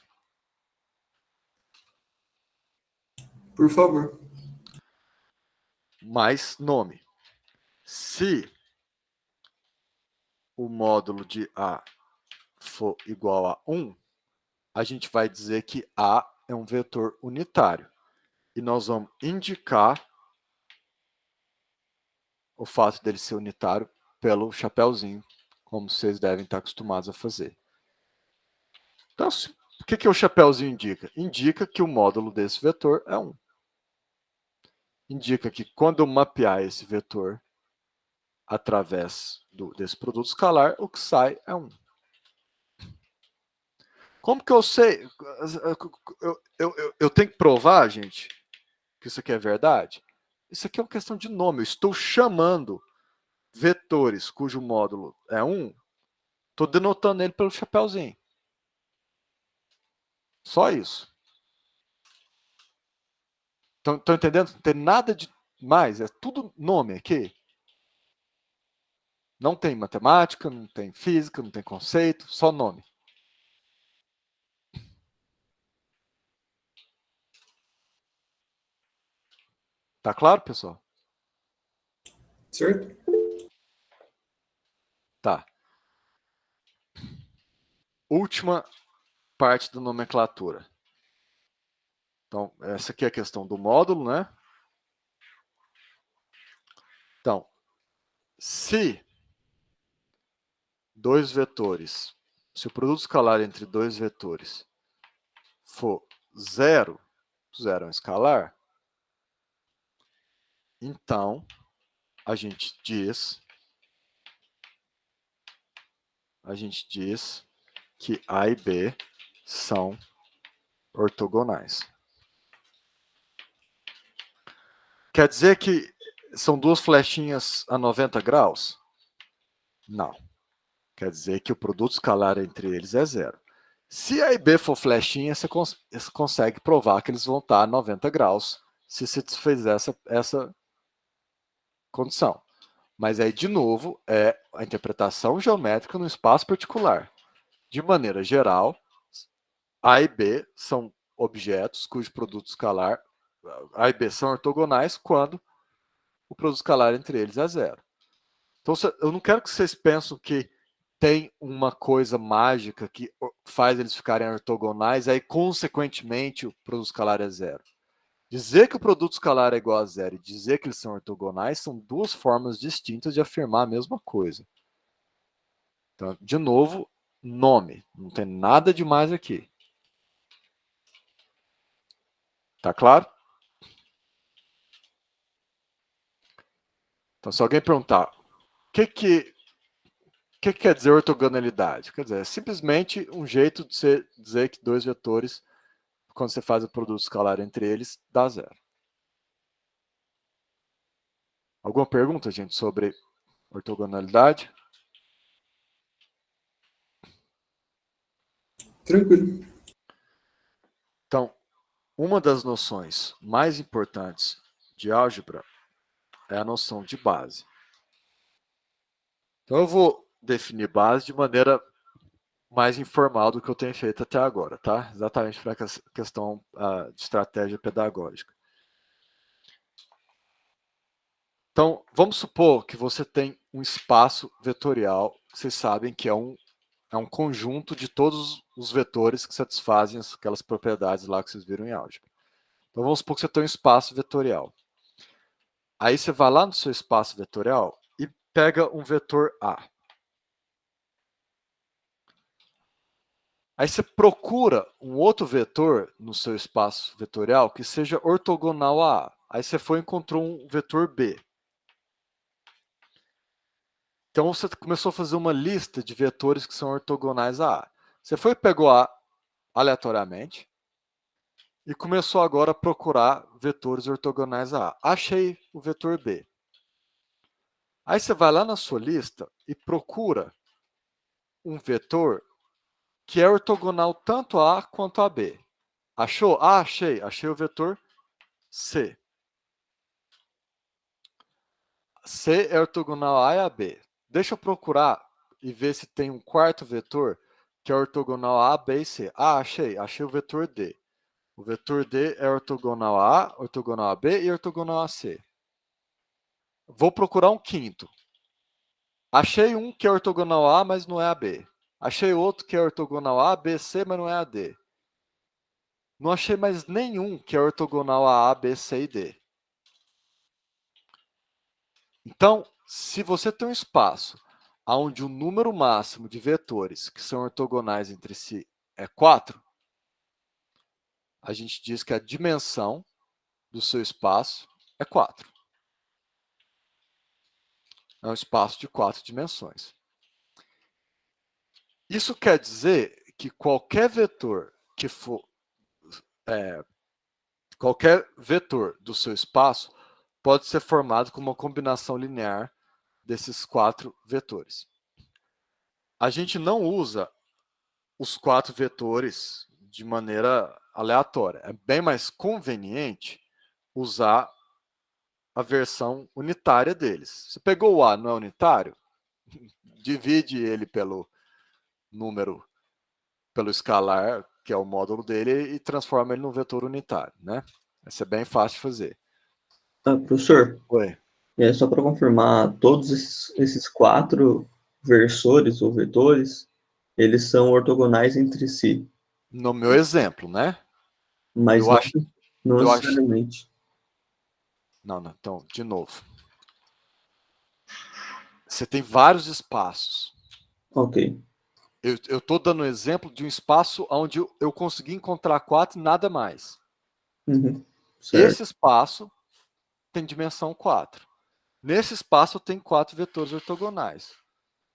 Por favor. Mais nome. Se o módulo de A for igual a 1, a gente vai dizer que A é um vetor unitário. E nós vamos indicar o fato dele ser unitário pelo chapéuzinho, como vocês devem estar acostumados a fazer. Então, o que o chapéuzinho indica? Indica que o módulo desse vetor é 1. Indica que quando eu mapear esse vetor através desse produto escalar, o que sai é 1. Como que eu sei? Eu tenho que provar, gente, que isso aqui é verdade? Isso aqui é uma questão de nome. Eu estou chamando vetores cujo módulo é 1, estou denotando ele pelo chapéuzinho. Só isso. Estão entendendo? Não tem nada de mais. É tudo nome aqui. Não tem matemática, não tem física, não tem conceito, só nome. Tá claro, pessoal? Certo? Tá. Última parte da nomenclatura. Então, essa aqui é a questão do módulo, né? Então, se dois vetores, se o produto escalar entre dois vetores for 0, 0 é um escalar, então a gente diz que A e B são ortogonais. Quer dizer que são duas flechinhas a 90 graus? Não. Quer dizer que o produto escalar entre eles é 0. Se A e B for flechinha, você consegue provar que eles vão estar a 90 graus se você fizer essa condição. Mas aí, de novo, é a interpretação geométrica no espaço particular. De maneira geral, A e B são objetos cujo produto escalar, A e B são ortogonais quando o produto escalar entre eles é 0. Então, eu não quero que vocês pensem que tem uma coisa mágica que faz eles ficarem ortogonais, aí, consequentemente, o produto escalar é 0. Dizer que o produto escalar é igual a 0 e dizer que eles são ortogonais são duas formas distintas de afirmar a mesma coisa. Então, de novo, nome. Não tem nada demais aqui. Tá claro? Então, se alguém perguntar, o que quer dizer ortogonalidade? Quer dizer, é simplesmente um jeito de você dizer que dois vetores, quando você faz o produto escalar entre eles, dá 0. Alguma pergunta, gente, sobre ortogonalidade? Tranquilo. Então, uma das noções mais importantes de álgebra é a noção de base. Então, eu vou definir base de maneira mais informal do que eu tenho feito até agora, tá? Exatamente para a questão de estratégia pedagógica. Então, vamos supor que você tem um espaço vetorial, que vocês sabem que é um conjunto de todos os vetores que satisfazem aquelas propriedades lá que vocês viram em álgebra. Então, vamos supor que você tem um espaço vetorial. Aí você vai lá no seu espaço vetorial e pega um vetor A. Aí você procura um outro vetor no seu espaço vetorial que seja ortogonal a A. Aí você foi e encontrou um vetor B. Então você começou a fazer uma lista de vetores que são ortogonais a A. Você foi e pegou A aleatoriamente e começou agora a procurar vetores ortogonais a A. Achei o vetor B. Aí você vai lá na sua lista e procura um vetor que é ortogonal tanto a A quanto a B. Achou? Ah, achei. Achei o vetor C. C é ortogonal a A e a B. Deixa eu procurar e ver se tem um quarto vetor que é ortogonal a A, B e C. Ah, achei. Achei o vetor D. O vetor D é ortogonal a A, ortogonal a B e ortogonal a C. Vou procurar um quinto. Achei um que é ortogonal a A, mas não é a B. Achei outro que é ortogonal a A, B, C, mas não é a D. Não achei mais nenhum que é ortogonal a A, B, C e D. Então, se você tem um espaço onde o número máximo de vetores que são ortogonais entre si é 4, a gente diz que a dimensão do seu espaço é 4. É um espaço de 4 dimensões. Isso quer dizer que qualquer vetor que for qualquer vetor do seu espaço pode ser formado com uma combinação linear desses 4 vetores. A gente não usa os 4 vetores de maneira aleatória. É bem mais conveniente usar a versão unitária deles. Você pegou o A, não é unitário? Divide ele pelo número, pelo escalar, que é o módulo dele, e transforma ele num vetor unitário, né? Isso é bem fácil de fazer. Professor, Oi. só para confirmar, todos esses 4 versores ou vetores, eles são ortogonais entre si. No meu exemplo, né? Mas Eu acho, não eu acho. necessariamente. Não, então, de novo. Você tem vários espaços. Ok. Eu estou dando um exemplo de um espaço onde eu consegui encontrar 4 e nada mais. Uhum. Esse espaço tem dimensão 4. Nesse espaço tem 4 vetores ortogonais.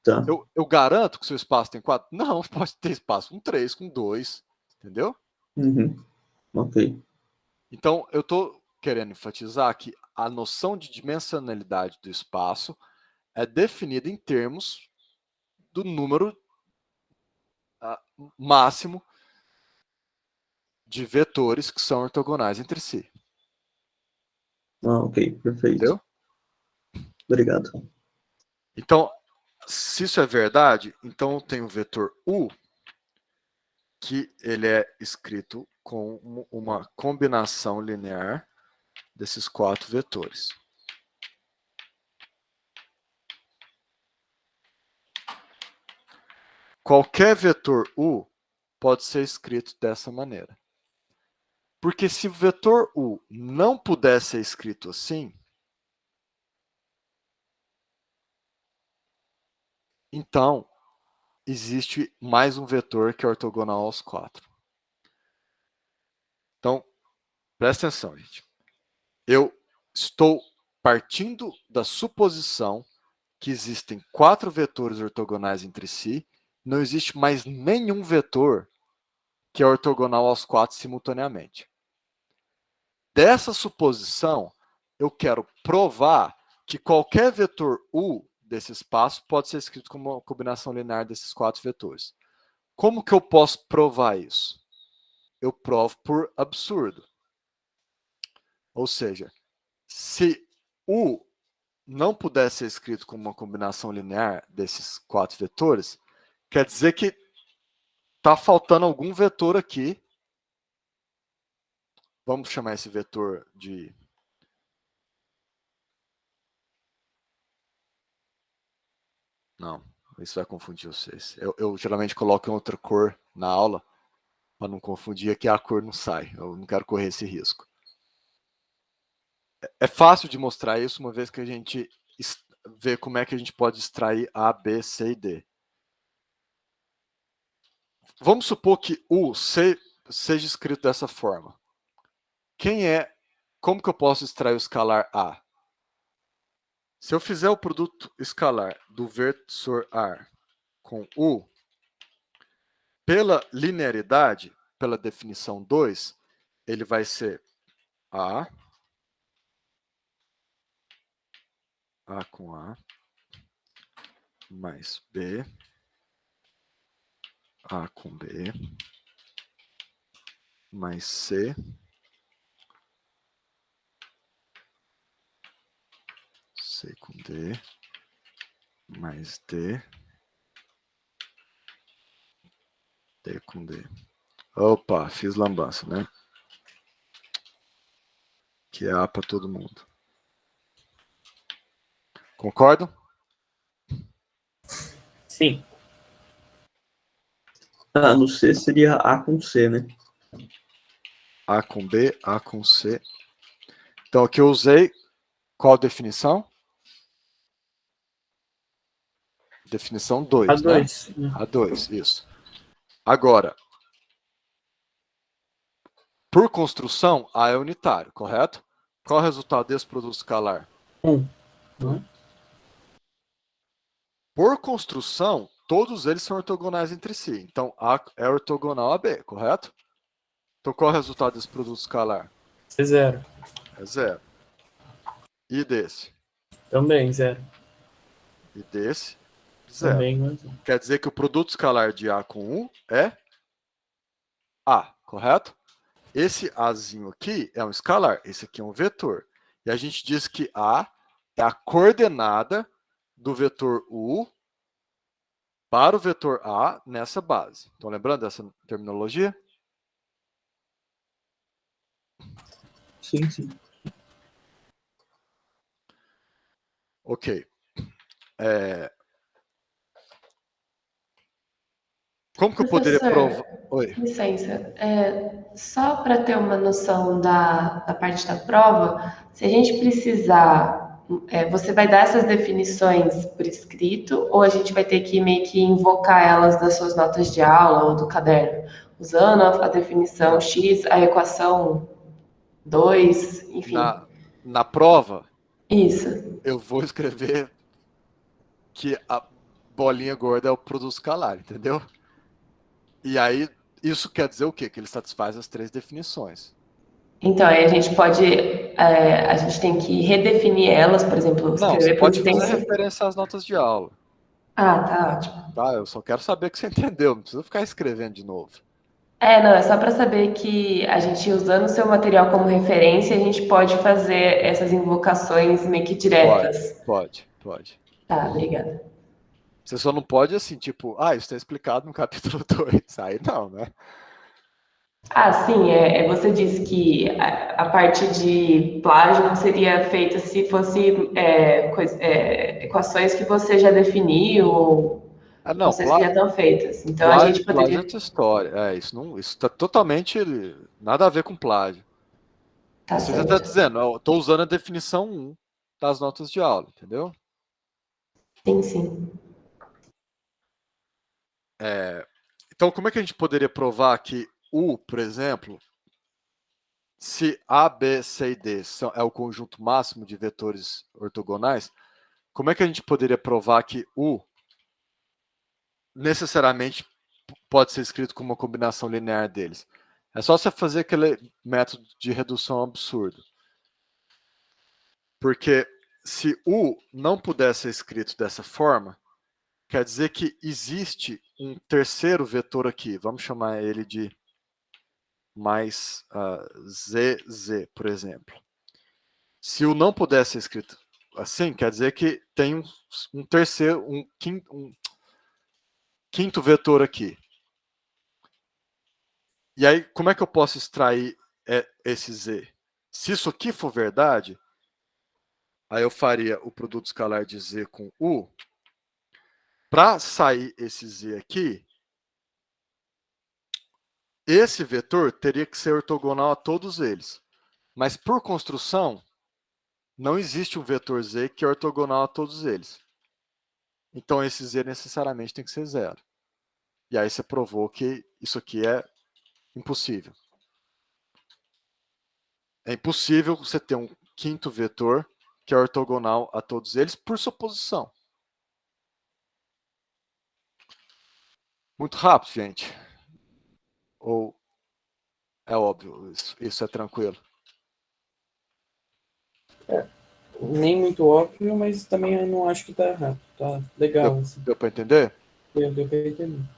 Tá. Eu garanto que o seu espaço tem 4? Não, pode ter espaço com 3, com 2. Entendeu? Uhum. Ok. Então, eu estou querendo enfatizar que a noção de dimensionalidade do espaço é definida em termos do número máximo de vetores que são ortogonais entre si. Ok, perfeito. Entendeu? Obrigado. Então, se isso é verdade, então eu tenho o vetor U, que ele é escrito com uma combinação linear desses 4 vetores. Qualquer vetor U pode ser escrito dessa maneira. Porque se o vetor U não puder ser escrito assim, então existe mais um vetor que é ortogonal aos 4. Então, presta atenção, gente. Eu estou partindo da suposição que existem 4 vetores ortogonais entre si, não existe mais nenhum vetor que é ortogonal aos 4 simultaneamente. Dessa suposição, eu quero provar que qualquer vetor U desse espaço pode ser escrito como uma combinação linear desses 4 vetores. Como que eu posso provar isso? Eu provo por absurdo. Ou seja, se U não puder ser escrito como uma combinação linear desses 4 vetores, quer dizer que está faltando algum vetor aqui. Vamos chamar esse vetor de Não, isso vai confundir vocês. Eu geralmente coloco em outra cor na aula, para não confundir, aqui a cor não sai. Eu não quero correr esse risco. É fácil de mostrar isso, uma vez que a gente vê como é que a gente pode extrair A, B, C e D. Vamos supor que U seja escrito dessa forma. Como que eu posso extrair o escalar A? Se eu fizer o produto escalar do vetor A com U, pela linearidade, pela definição 2, ele vai ser A com A, mais B, A com B, mais C, C com D, mais D, D com D. Opa, fiz lambança, né? Que é A para todo mundo. Concordam? Sim. No C seria A com C, né? A com B, A com C. Então, aqui eu usei qual definição? Definição 2, A2. né? A2, isso. Agora, por construção, A é unitário, correto? Qual é o resultado desse produto escalar? 1. Não é? Por construção, todos eles são ortogonais entre si. Então, A é ortogonal a B, correto? Então, qual é o resultado desse produto escalar? É 0. É 0. E desse? Também 0. E desse? 0. Também mais 1. Quer dizer que o produto escalar de A com 1 é A, correto? Esse Azinho aqui é um escalar, esse aqui é um vetor. E a gente diz que A é a coordenada do vetor U para o vetor A nessa base. Estão lembrando dessa terminologia? Sim, sim. Ok. Como que eu poderia provar? Oi. Licença, só para ter uma noção da parte da prova, se a gente precisar, você vai dar essas definições por escrito ou a gente vai ter que meio que invocar elas das suas notas de aula ou do caderno, usando a definição X, a equação 2, enfim. Na prova, Isso. eu vou escrever que a bolinha gorda é o produto escalar, entendeu? E aí, isso quer dizer o quê? Que ele satisfaz as 3 definições. Então, aí a gente pode, a gente tem que redefinir elas, por exemplo, Não, escrever você por pode fazer extensão. referência às notas de aula. Ah, tá ótimo. Tá? Eu só quero saber que você entendeu, não precisa ficar escrevendo de novo. Não, é só para saber que a gente, usando o seu material como referência, a gente pode fazer essas invocações meio que diretas. Pode. Tá, obrigada. Você só não pode, assim, tipo, isso está explicado no capítulo 2. Aí não, né? Sim, você disse que a parte de plágio não seria feita se fosse equações que você já definiu ou Não, equações que já estão feitas. Então, a gente plágio poderia... é outra história. Isso está totalmente nada a ver com plágio. Tá Você já certo. está dizendo, eu estou usando a definição 1 das notas de aula, entendeu? Sim. Então, como é que a gente poderia provar que U, por exemplo, se A, B, C e D é o conjunto máximo de vetores ortogonais, como é que a gente poderia provar que U necessariamente pode ser escrito como uma combinação linear deles? É só você fazer aquele método de redução absurdo. Porque se U não puder ser escrito dessa forma, quer dizer que existe um terceiro vetor aqui. Vamos chamar ele de mais ZZ, por exemplo. Se U não puder ser escrito assim, quer dizer que tem um terceiro, um quinto vetor aqui. E aí, como é que eu posso extrair esse Z? Se isso aqui for verdade, aí eu faria o produto escalar de Z com U, Para sair esse z aqui, esse vetor teria que ser ortogonal a todos eles. Mas por construção, não existe um vetor z que é ortogonal a todos eles. Então esse z necessariamente tem que ser zero. E aí você provou que isso aqui é impossível. É impossível você ter um quinto vetor que é ortogonal a todos eles por suposição. Muito rápido, gente. Ou é óbvio, isso é tranquilo. Nem muito óbvio, mas também eu não acho que tá errado. Tá legal, assim. Deu para entender? Deu pra entender.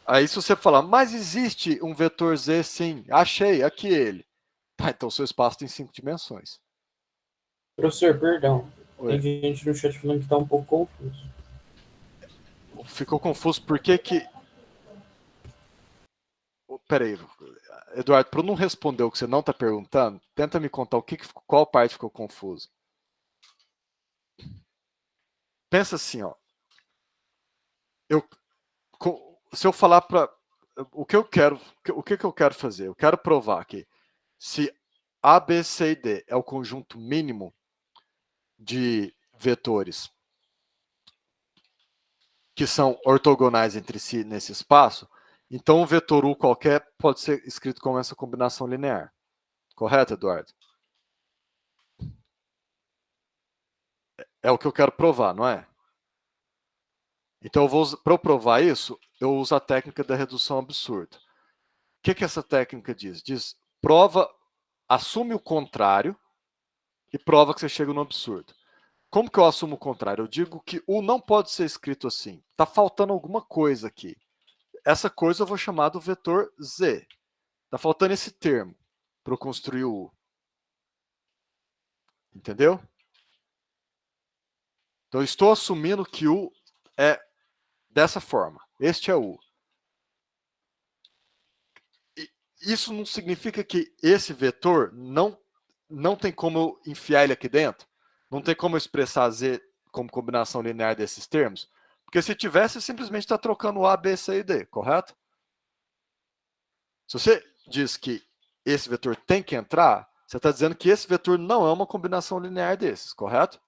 Aí se você falar, mas existe um vetor z sim, achei, aqui ele. Tá, então seu espaço tem 5 dimensões. Professor, perdão. Oi. Tem gente no chat falando que tá um pouco confuso. Ficou confuso por que que... Peraí, Eduardo, para não responder o que você não está perguntando, tenta me contar qual parte ficou confusa. Pensa assim, ó. Se eu falar para... O que eu quero fazer? Eu quero provar que se A, B, C e D é o conjunto mínimo de vetores que são ortogonais entre si nesse espaço, então um vetor U qualquer pode ser escrito como essa combinação linear. Correto, Eduardo? É o que eu quero provar, não é? Então, para eu provar isso, eu uso a técnica da redução absurda. O que essa técnica diz? Diz, assume o contrário e prova que você chega no absurdo. Como que eu assumo o contrário? Eu digo que U não pode ser escrito assim. Está faltando alguma coisa aqui. Essa coisa eu vou chamar do vetor Z. Está faltando esse termo para eu construir o U. Entendeu? Então, eu estou assumindo que U é dessa forma. Este é U. Isso não significa que esse vetor não tem como eu enfiar ele aqui dentro? Não tem como eu expressar Z como combinação linear desses termos? Porque se tivesse, simplesmente está trocando A, B, C e D, correto? Se você diz que esse vetor tem que entrar, você está dizendo que esse vetor não é uma combinação linear desses, correto?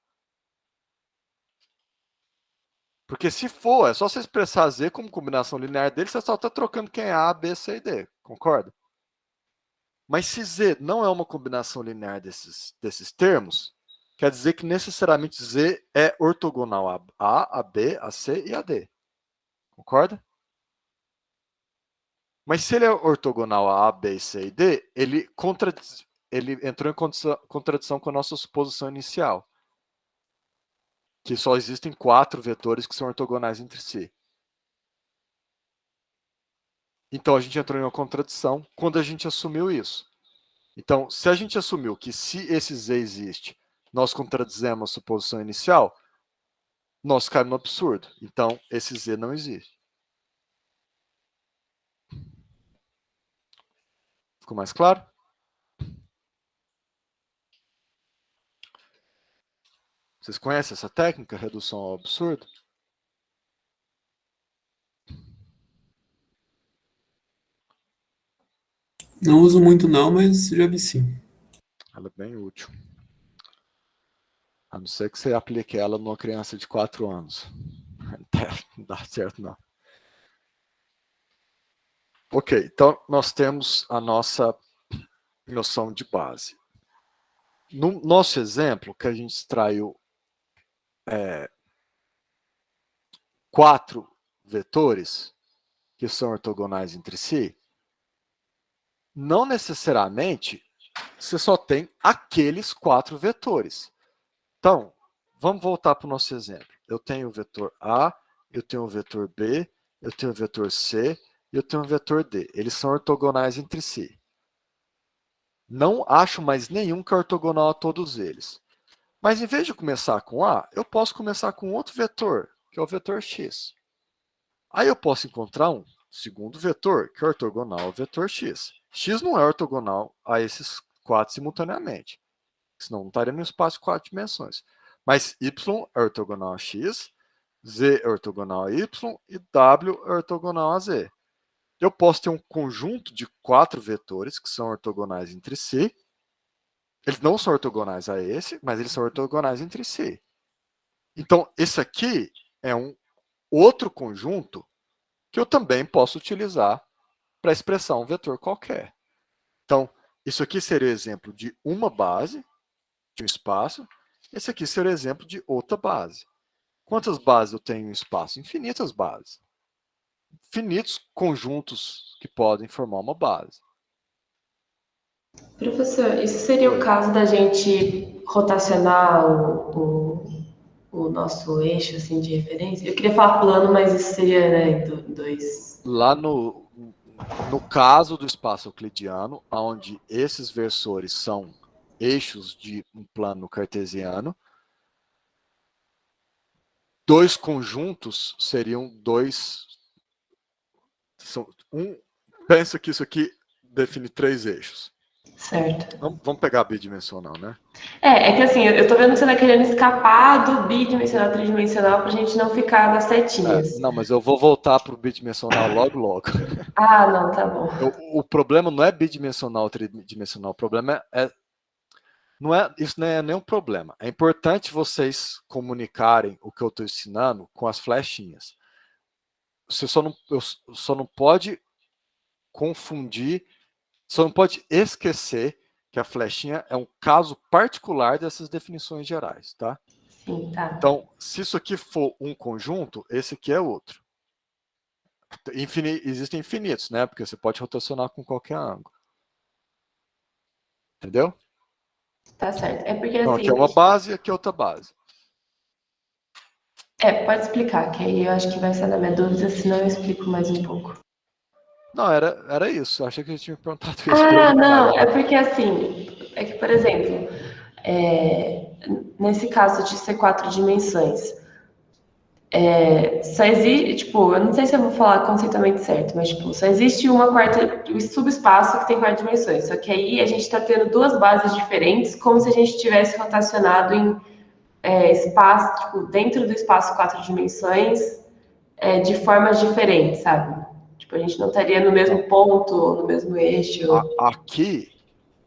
Porque se for, é só você expressar Z como combinação linear deles, você só está trocando quem é A, B, C e D, concorda? Mas se Z não é uma combinação linear desses termos, quer dizer que necessariamente Z é ortogonal a A, a B, a C e a D. Concorda? Mas se ele é ortogonal a A, B, C e D, ele entrou em contradição com a nossa suposição inicial. Que só existem 4 vetores que são ortogonais entre si. Então a gente entrou em uma contradição quando a gente assumiu isso. Então, se a gente assumiu que se esse Z existe, nós contradizemos a suposição inicial, nós caímos no absurdo. Então, esse Z não existe. Ficou mais claro? Vocês conhecem essa técnica, redução ao absurdo? Não uso muito não, mas já vi sim. Ela é bem útil. A não ser que você aplique ela numa criança de 4 anos. Não dá certo, não. Ok, então nós temos a nossa noção de base. No nosso exemplo, que a gente extraiu 4 vetores que são ortogonais entre si, não necessariamente você só tem aqueles 4 vetores. Então, vamos voltar para o nosso exemplo. Eu tenho o vetor A, eu tenho o vetor B, eu tenho o vetor C e eu tenho o vetor D. Eles são ortogonais entre si. Não acho mais nenhum que é ortogonal a todos eles. Mas em vez de começar com A, eu posso começar com outro vetor, que é o vetor X. Aí eu posso encontrar um segundo vetor, que é ortogonal ao vetor X. X não é ortogonal a esses 4 simultaneamente. Senão não estaria no espaço de 4 dimensões. Mas Y é ortogonal a X, Z é ortogonal a Y e W é ortogonal a Z. Eu posso ter um conjunto de 4 vetores que são ortogonais entre si. Eles não são ortogonais a esse, mas eles são ortogonais entre si. Então, esse aqui é um outro conjunto que eu também posso utilizar para expressar um vetor qualquer. Então, isso aqui seria o exemplo de uma base, de um espaço. Esse aqui seria o exemplo de outra base. Quantas bases eu tenho em um espaço? Infinitas bases. Infinitos conjuntos que podem formar uma base. Professor, isso seria o caso da gente rotacionar o nosso eixo assim, de referência? Eu queria falar plano, mas isso seria, né, dois... Lá no caso do espaço euclidiano, onde esses versores são eixos de um plano cartesiano, dois conjuntos seriam dois... Pensa que isso aqui define 3 eixos. Certo. Vamos pegar bidimensional, né? É que assim, eu tô vendo que você tá querendo escapar do bidimensional, tridimensional, pra gente não ficar nas setinhas. Não, mas eu vou voltar para o bidimensional logo. Ah, não, tá bom. O problema não é bidimensional, tridimensional. O problema isso não é nem um problema. É importante vocês comunicarem o que eu estou ensinando com as flechinhas. Você só não pode confundir, só não pode esquecer que a flechinha é um caso particular dessas definições gerais, tá? Sim, tá. Então, se isso aqui for um conjunto, esse aqui é outro. Existem infinitos, né? Porque você pode rotacionar com qualquer ângulo. Entendeu? Tá certo. É porque Então, assim... aqui é uma base e aqui é outra base. Pode explicar, que aí eu acho que vai ser na minha dúvida, senão eu explico mais um pouco. Não, era isso. Eu achei que a gente tinha perguntado isso. Ah, não, é porque assim, é que, por exemplo, nesse caso de ser 4 dimensões, só existe, tipo, eu não sei se eu vou falar conceitualmente certo, mas tipo, só existe um subespaço que tem 4 dimensões, só que aí a gente está tendo 2 bases diferentes, como se a gente tivesse rotacionado em espaço, tipo, dentro do espaço 4 dimensões, de formas diferentes, sabe? Tipo, a gente não estaria no mesmo ponto, ou no mesmo eixo. Aqui,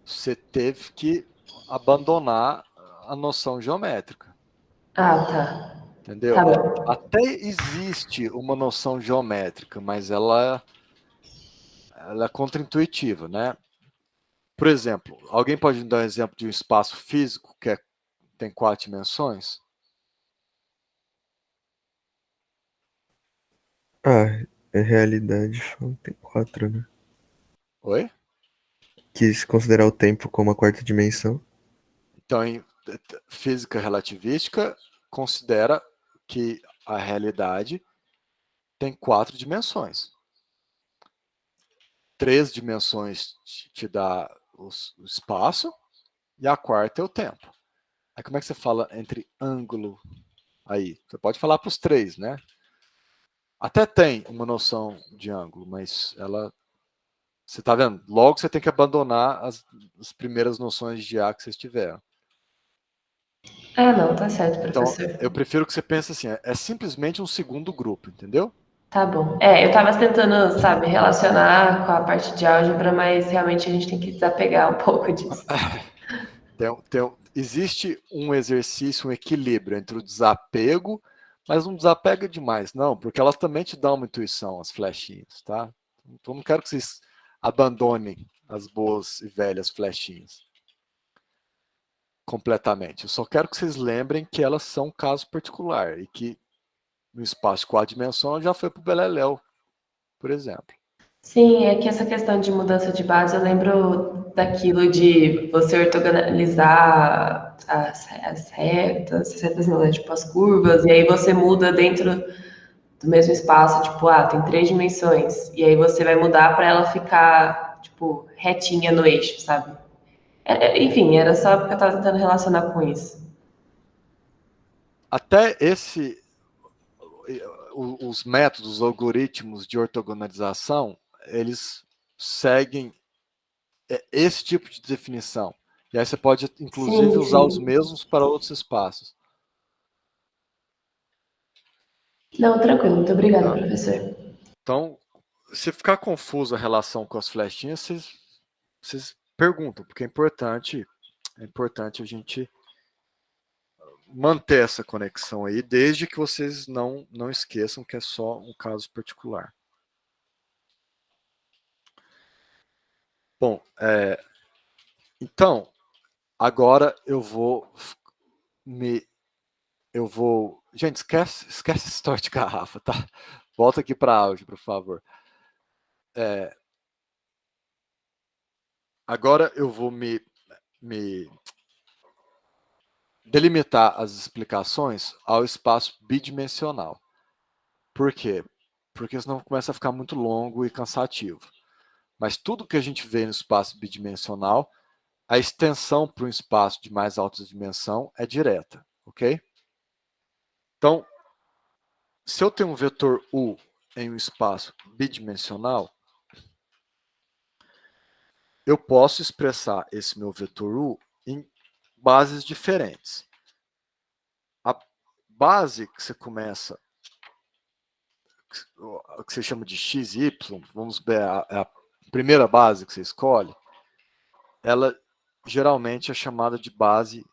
você teve que abandonar a noção geométrica. Ah, tá. Entendeu? Tá bom. Até existe uma noção geométrica, mas ela é contraintuitiva, né? Por exemplo, alguém pode me dar um exemplo de um espaço físico que tem 4 dimensões? É realidade, só tem 4, né? Oi? Quis considerar o tempo como a 4ª dimensão. Então, em física relativística, considera que a realidade tem 4 dimensões. 3 dimensões te dá o espaço e a 4ª é o tempo. Aí como é que você fala entre ângulo aí? Você pode falar para os 3, né? Até tem uma noção de ângulo, mas você está vendo? Logo você tem que abandonar as primeiras noções de A que vocês tiveram. Ah, não, tá certo, Então, professor. eu prefiro que você pense assim, é simplesmente um segundo grupo, entendeu? Tá bom. Eu tava tentando, sabe, relacionar com a parte de álgebra, mas realmente a gente tem que desapegar um pouco disso. Existe um exercício, um equilíbrio entre o desapego, mas não desapega demais, não, porque ela também te dá uma intuição, as flechinhas, tá? Então não quero que vocês abandonem as boas e velhas flechinhas completamente. Eu só quero que vocês lembrem que elas são um caso particular e que no espaço de 4 dimensões já foi para o Beleléu, por exemplo. Sim, é que essa questão de mudança de base, eu lembro daquilo de você ortogonalizar as retas não, né, tipo as curvas, e aí você muda dentro do mesmo espaço, tipo, tem 3 dimensões, e aí você vai mudar para ela ficar, tipo, retinha no eixo, sabe? Enfim, era só porque eu estava tentando relacionar com isso. Até os métodos, os algoritmos de ortogonalização, eles seguem esse tipo de definição. E aí você pode, inclusive, usar os mesmos para outros espaços. Não, tranquilo. Muito obrigada, Tá. professor. Então, se ficar confuso a relação com as flechinhas, vocês perguntam, porque é importante a gente manter essa conexão aí, desde que vocês não esqueçam que é só um caso particular. Bom, então, agora eu vou gente, esquece essa história de garrafa, tá? Volta aqui para álgebra, por favor. Agora eu vou me delimitar as explicações ao espaço bidimensional. Por quê? Porque senão começa a ficar muito longo e cansativo. Mas tudo que a gente vê no espaço bidimensional, a extensão para um espaço de mais alta dimensão é direta, ok? Então, se eu tenho um vetor U em um espaço bidimensional, eu posso expressar esse meu vetor U em bases diferentes. A base que você começa, que você chama de x, y, vamos ver, a primeira base que você escolhe, ela geralmente é chamada de base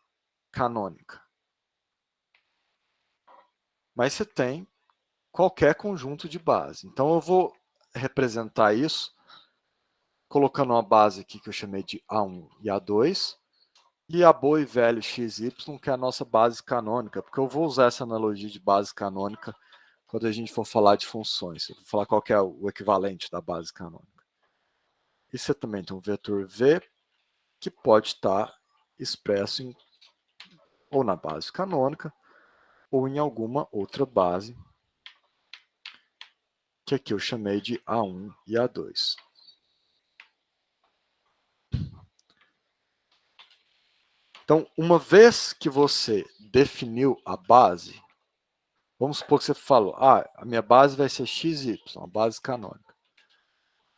canônica. Mas você tem qualquer conjunto de base. Então eu vou representar isso colocando uma base aqui que eu chamei de A1 e A2, e a boa e velho XY, que é a nossa base canônica, porque eu vou usar essa analogia de base canônica quando a gente for falar de funções. Eu vou falar qual que é o equivalente da base canônica. E você também tem um vetor V, que pode estar expresso ou na base canônica, ou em alguma outra base, que aqui eu chamei de A1 e A2. Então, uma vez que você definiu a base, vamos supor que você falou, a minha base vai ser XY, a base canônica.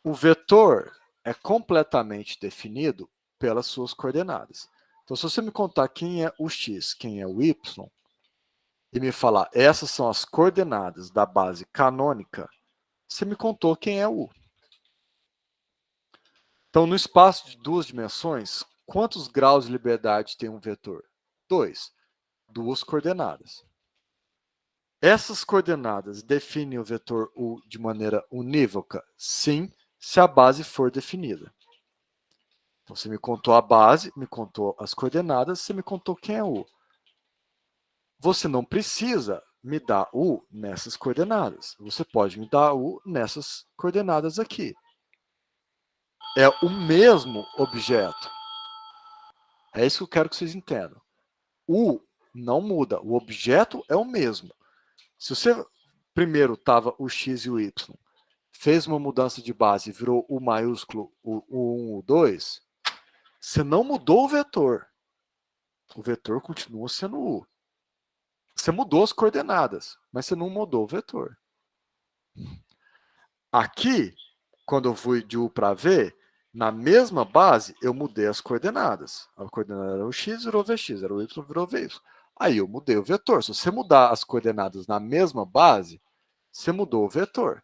O vetor é completamente definido pelas suas coordenadas. Então, se você me contar quem é o X, quem é o Y, e me falar, essas são as coordenadas da base canônica, você me contou quem é o U. Então, no espaço de duas dimensões, quantos graus de liberdade tem um vetor? 2. Duas coordenadas. Essas coordenadas definem o vetor U de maneira unívoca? Sim, se a base for definida. Então, você me contou a base, me contou as coordenadas, você me contou quem é U. Você não precisa me dar U nessas coordenadas. Você pode me dar U nessas coordenadas aqui. É o mesmo objeto. É isso que eu quero que vocês entendam. U não muda, o objeto é o mesmo. Se você primeiro estava o X e o Y, fez uma mudança de base e virou U maiúsculo, o 1, o 2, você não mudou o vetor. O vetor continua sendo U. Você mudou as coordenadas, mas você não mudou o vetor. Aqui, quando eu fui de U para V, na mesma base, eu mudei as coordenadas. A coordenada era o X, virou VX, era o Y, virou VY. Aí eu mudei o vetor. Se você mudar as coordenadas na mesma base, você mudou o vetor.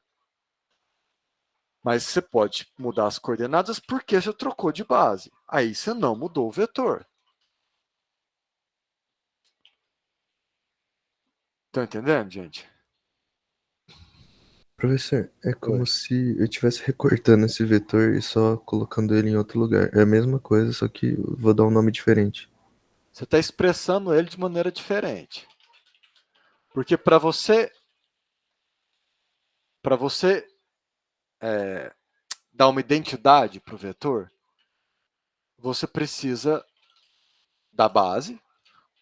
Mas você pode mudar as coordenadas porque você trocou de base. Aí você não mudou o vetor. Estão entendendo, gente? Professor, é como Oi. se eu estivesse recortando esse vetor e só colocando ele em outro lugar. É a mesma coisa, só que eu vou dar um nome diferente. Você está expressando ele de maneira diferente. Porque para você dar uma identidade para o vetor, você precisa da base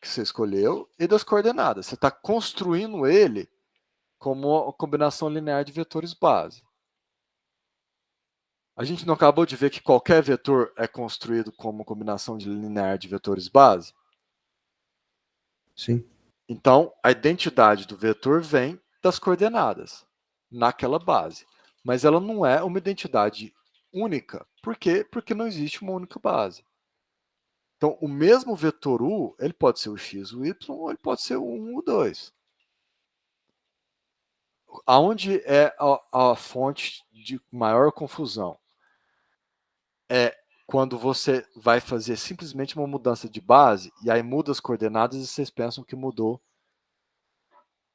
que você escolheu e das coordenadas. Você está construindo ele como uma combinação linear de vetores base. A gente não acabou de ver que qualquer vetor é construído como combinação linear de vetores base? Sim. Então, a identidade do vetor vem das coordenadas naquela base. Mas ela não é uma identidade única. Por quê? Porque não existe uma única base. Então, o mesmo vetor U, ele pode ser o x, o y, ou ele pode ser o 1, o 2. aonde é a fonte de maior confusão? É quando você vai fazer simplesmente uma mudança de base e aí muda as coordenadas e vocês pensam que mudou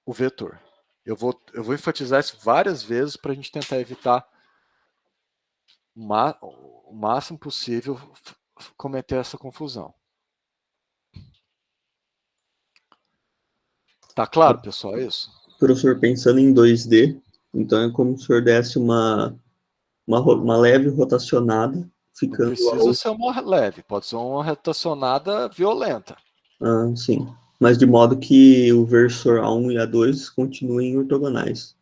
o vetor. Eu vou enfatizar isso várias vezes para a gente tentar evitar o máximo possível cometer essa confusão. Tá claro, pessoal, isso? Professor, pensando em 2D, então é como se o senhor desse uma leve rotacionada, Não ficando precisa ser uma leve, pode ser uma rotacionada violenta. sim. Mas de modo que o versor A1 e A2 continuem ortogonais.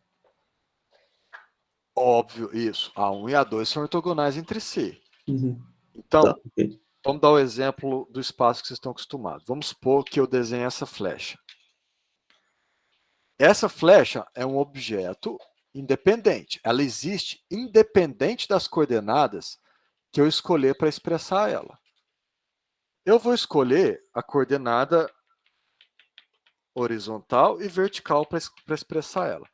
Óbvio, isso. A1 e A2 são ortogonais entre si. Uhum. Então, Tá, ok. vamos dar o exemplo do espaço que vocês estão acostumados. Vamos supor que eu desenhe essa flecha. Essa flecha é um objeto independente. Ela existe independente das coordenadas que eu escolher para expressar ela. Eu vou escolher a coordenada horizontal e vertical para expressar ela.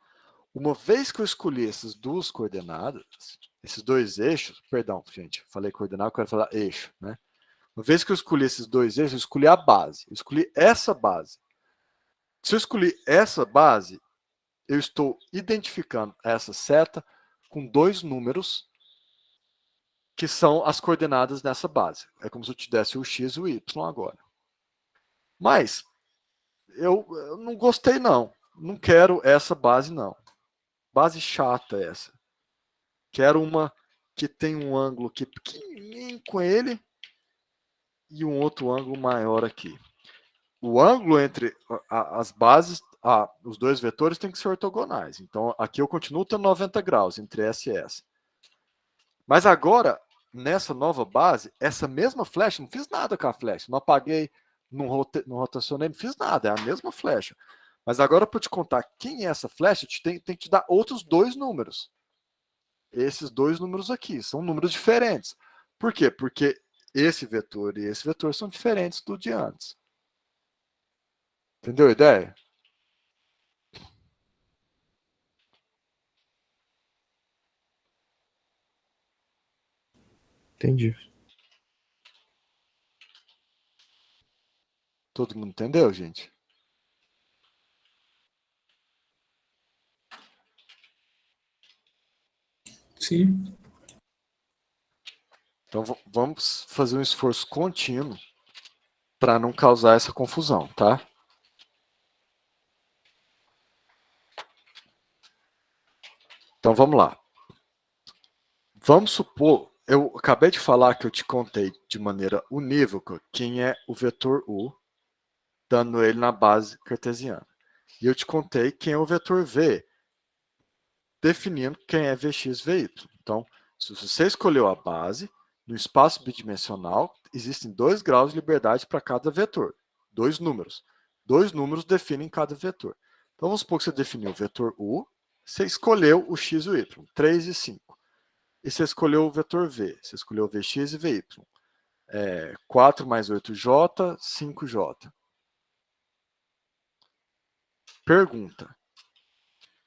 Uma vez que eu escolhi essas duas coordenadas, esses dois eixos, perdão, gente, falei coordenada, eu quero falar eixo, né? Uma vez que eu escolhi esses dois eixos, eu escolhi a base. Eu escolhi essa base. Se eu escolhi essa base, eu estou identificando essa seta com dois números que são as coordenadas dessa base. É como se eu tivesse o x e o y agora. Mas eu não gostei, não. Não quero essa base, não. Base chata essa. Quero uma que tem um ângulo aqui pequenininho com ele e um outro ângulo maior aqui. O ângulo entre as bases, os dois vetores tem que ser ortogonais. Então, aqui eu continuo tendo 90 graus entre essa e essa. Mas agora, nessa nova base, essa mesma flecha, não fiz nada com a flecha. Não apaguei, não rotacionei, não fiz nada. É a mesma flecha. Mas agora, para te contar quem é essa flecha, tem que te dar outros dois números. Esses dois números aqui são números diferentes. Por quê? Porque esse vetor e esse vetor são diferentes do de antes. Entendeu a ideia? Entendi. Todo mundo entendeu, gente? Sim. Então vamos fazer um esforço contínuo para não causar essa confusão, tá? Então vamos lá. Vamos supor, eu acabei de falar que eu te contei de maneira unívoca quem é o vetor U, dando ele na base cartesiana. E eu te contei quem é o vetor V, definindo quem é Vx, Vy. Então, se você escolheu a base, no espaço bidimensional, existem 2 graus de liberdade para cada vetor. 2 números. 2 números definem cada vetor. Então, vamos supor que você definiu o vetor U, você escolheu o x e o y, 3 e 5. E você escolheu o vetor V, você escolheu Vx e Vy. 4 mais 8j, 5j. Pergunta.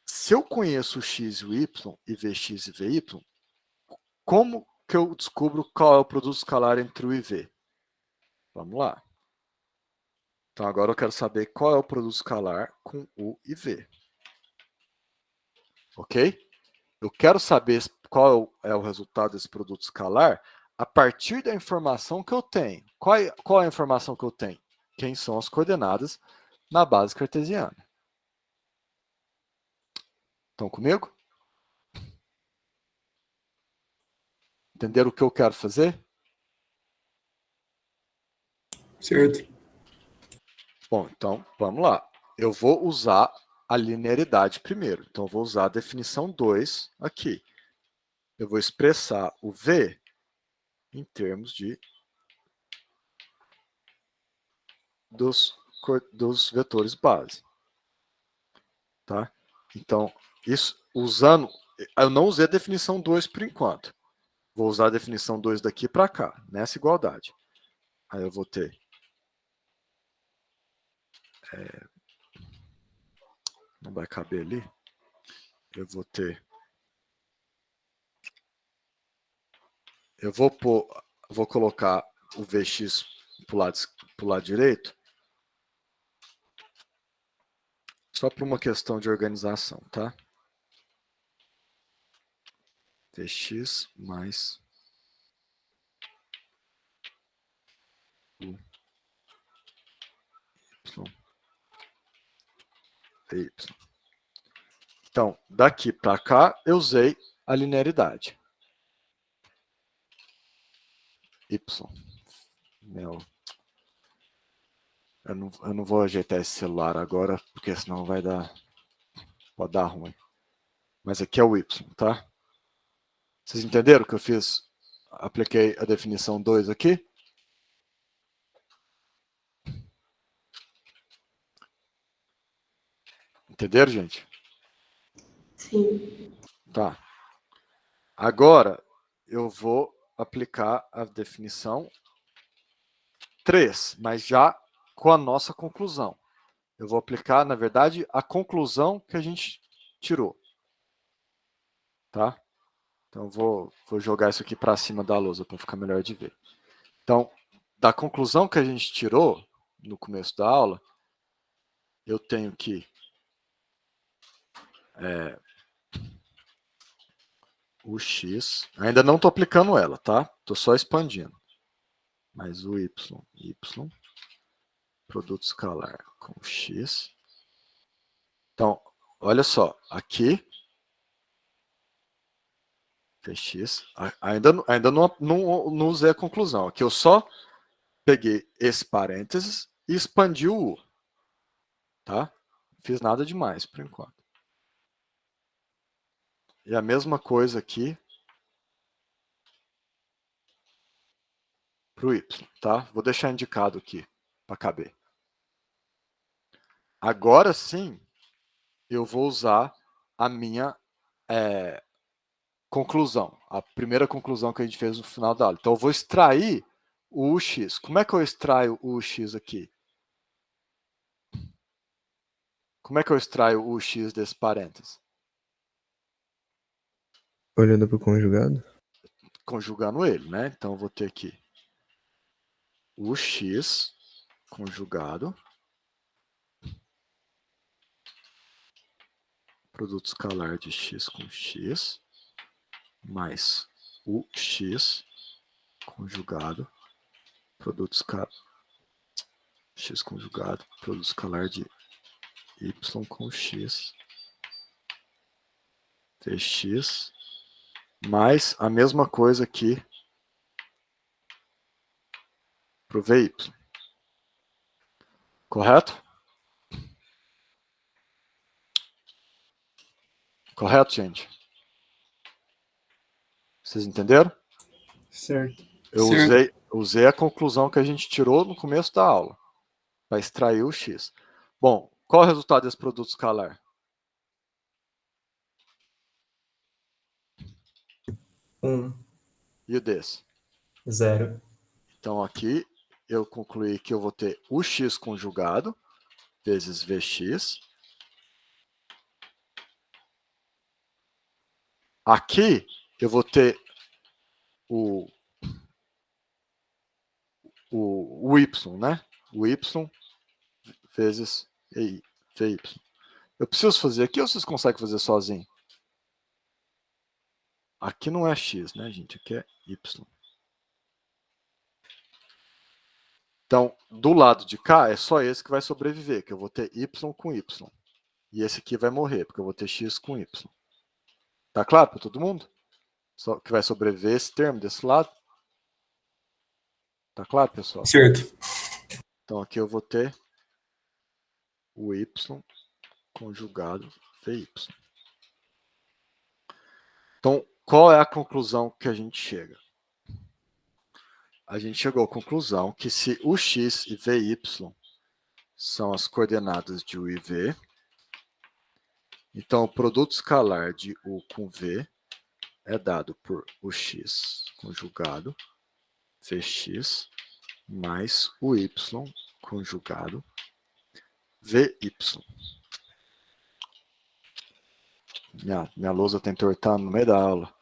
Se eu conheço o x e o y, e Vx e Vy, como que eu descubro qual é o produto escalar entre U e V? Vamos lá. Então agora eu quero saber qual é o produto escalar com U e V. Ok? Eu quero saber qual é o resultado desse produto escalar a partir da informação que eu tenho. Qual é a informação que eu tenho? Quem são as coordenadas na base cartesiana. Estão comigo? Entenderam o que eu quero fazer? Certo. Bom, então vamos lá. Eu vou usar a linearidade primeiro. Então eu vou usar a definição 2 aqui. Eu vou expressar o V em termos dos vetores base. Tá? Então, isso usando... Eu não usei a definição 2 por enquanto. Vou usar a definição 2 daqui para cá, nessa igualdade. Aí eu vou ter... não vai caber ali. eu vou ter... Eu vou colocar o Vx pro lado direito, só por uma questão de organização, tá? Vx mais y. Então, daqui para cá, eu usei a linearidade. Y. Meu. Eu não vou ajeitar esse celular agora, porque senão pode dar ruim. Mas aqui é o Y, tá? Vocês entenderam o que eu fiz? Apliquei a definição 2 aqui. Entenderam, gente? Sim. Tá. Agora, eu vou aplicar a definição 3, mas já com a nossa conclusão. Eu vou aplicar, na verdade, a conclusão que a gente tirou. Tá? Então, vou jogar isso aqui para cima da lousa para ficar melhor de ver. Então, da conclusão que a gente tirou no começo da aula, eu tenho que o x, ainda não estou aplicando ela, tá? Estou só expandindo. Mas o y, produto escalar com x. Então, olha só, aqui, Vx, ainda não usei a conclusão. Aqui eu só peguei esse parênteses e expandi o u. Tá? Não fiz nada demais por enquanto. E a mesma coisa aqui para o y, tá? Vou deixar indicado aqui para caber. Agora sim, eu vou usar a minha conclusão, a primeira conclusão que a gente fez no final da aula. Então eu vou extrair o ux. Como é que eu extraio o ux aqui? Como é que eu extraio o ux desse parênteses? Olhando para o conjugado? Conjugando ele, né? Então eu vou ter aqui o x conjugado, produto escalar de x com x, mais o x conjugado, produto escalar x conjugado, produto escalar de y com x, Vx, mais a mesma coisa aqui para o Vy. Correto? Correto, gente? Vocês entenderam? Certo. Eu usei a conclusão que a gente tirou no começo da aula, para extrair o x. Bom, qual é o resultado desse produto escalar? 1, E o desse? 0. Então aqui eu concluí que eu vou ter o x conjugado vezes Vx. Aqui eu vou ter o y, né? O y vezes Vy. Eu preciso fazer aqui ou vocês conseguem fazer sozinho? Aqui não é x, né, gente? Aqui é y. Então, do lado de cá, é só esse que vai sobreviver, que eu vou ter y com y. E esse aqui vai morrer, porque eu vou ter x com y. Tá claro para todo mundo? Só que vai sobreviver esse termo desse lado? Tá claro, pessoal? Certo. Então, aqui eu vou ter o y conjugado Vy. Então, qual é a conclusão que a gente chega? A gente chegou à conclusão que se o x e Vy são as coordenadas de u e v, então o produto escalar de u com v é dado por o x conjugado Vx mais o y conjugado Vy. Minha lousa tá entortando no meio da aula.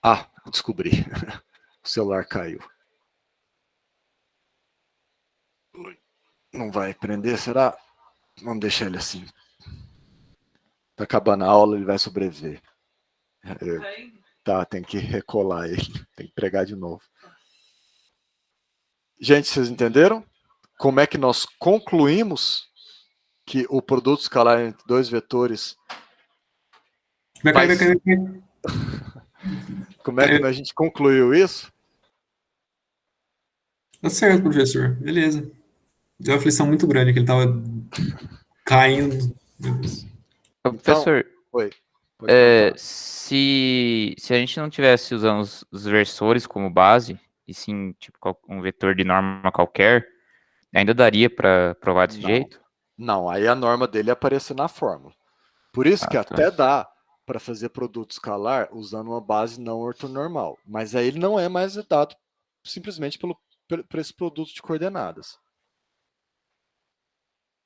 Ah, descobri. O celular caiu. Não vai prender, será? Vamos deixar ele assim. Tá acabando a aula, ele vai sobreviver. Tá, tem que recolar ele. Tem que pregar de novo. Gente, vocês entenderam? Como é que nós concluímos que o produto escalar entre dois vetores... Como é que a gente concluiu isso? Tá certo, professor. Beleza. Deu uma aflição muito grande, que ele tava caindo. Professor, Oi. se a gente não tivesse usando os versores como base, e sim tipo, um vetor de norma qualquer, ainda daria para provar desse jeito? Não, aí a norma dele aparece na fórmula. Por isso que até dá para fazer produto escalar usando uma base não ortonormal. Mas aí ele não é mais dado simplesmente por esse produto de coordenadas.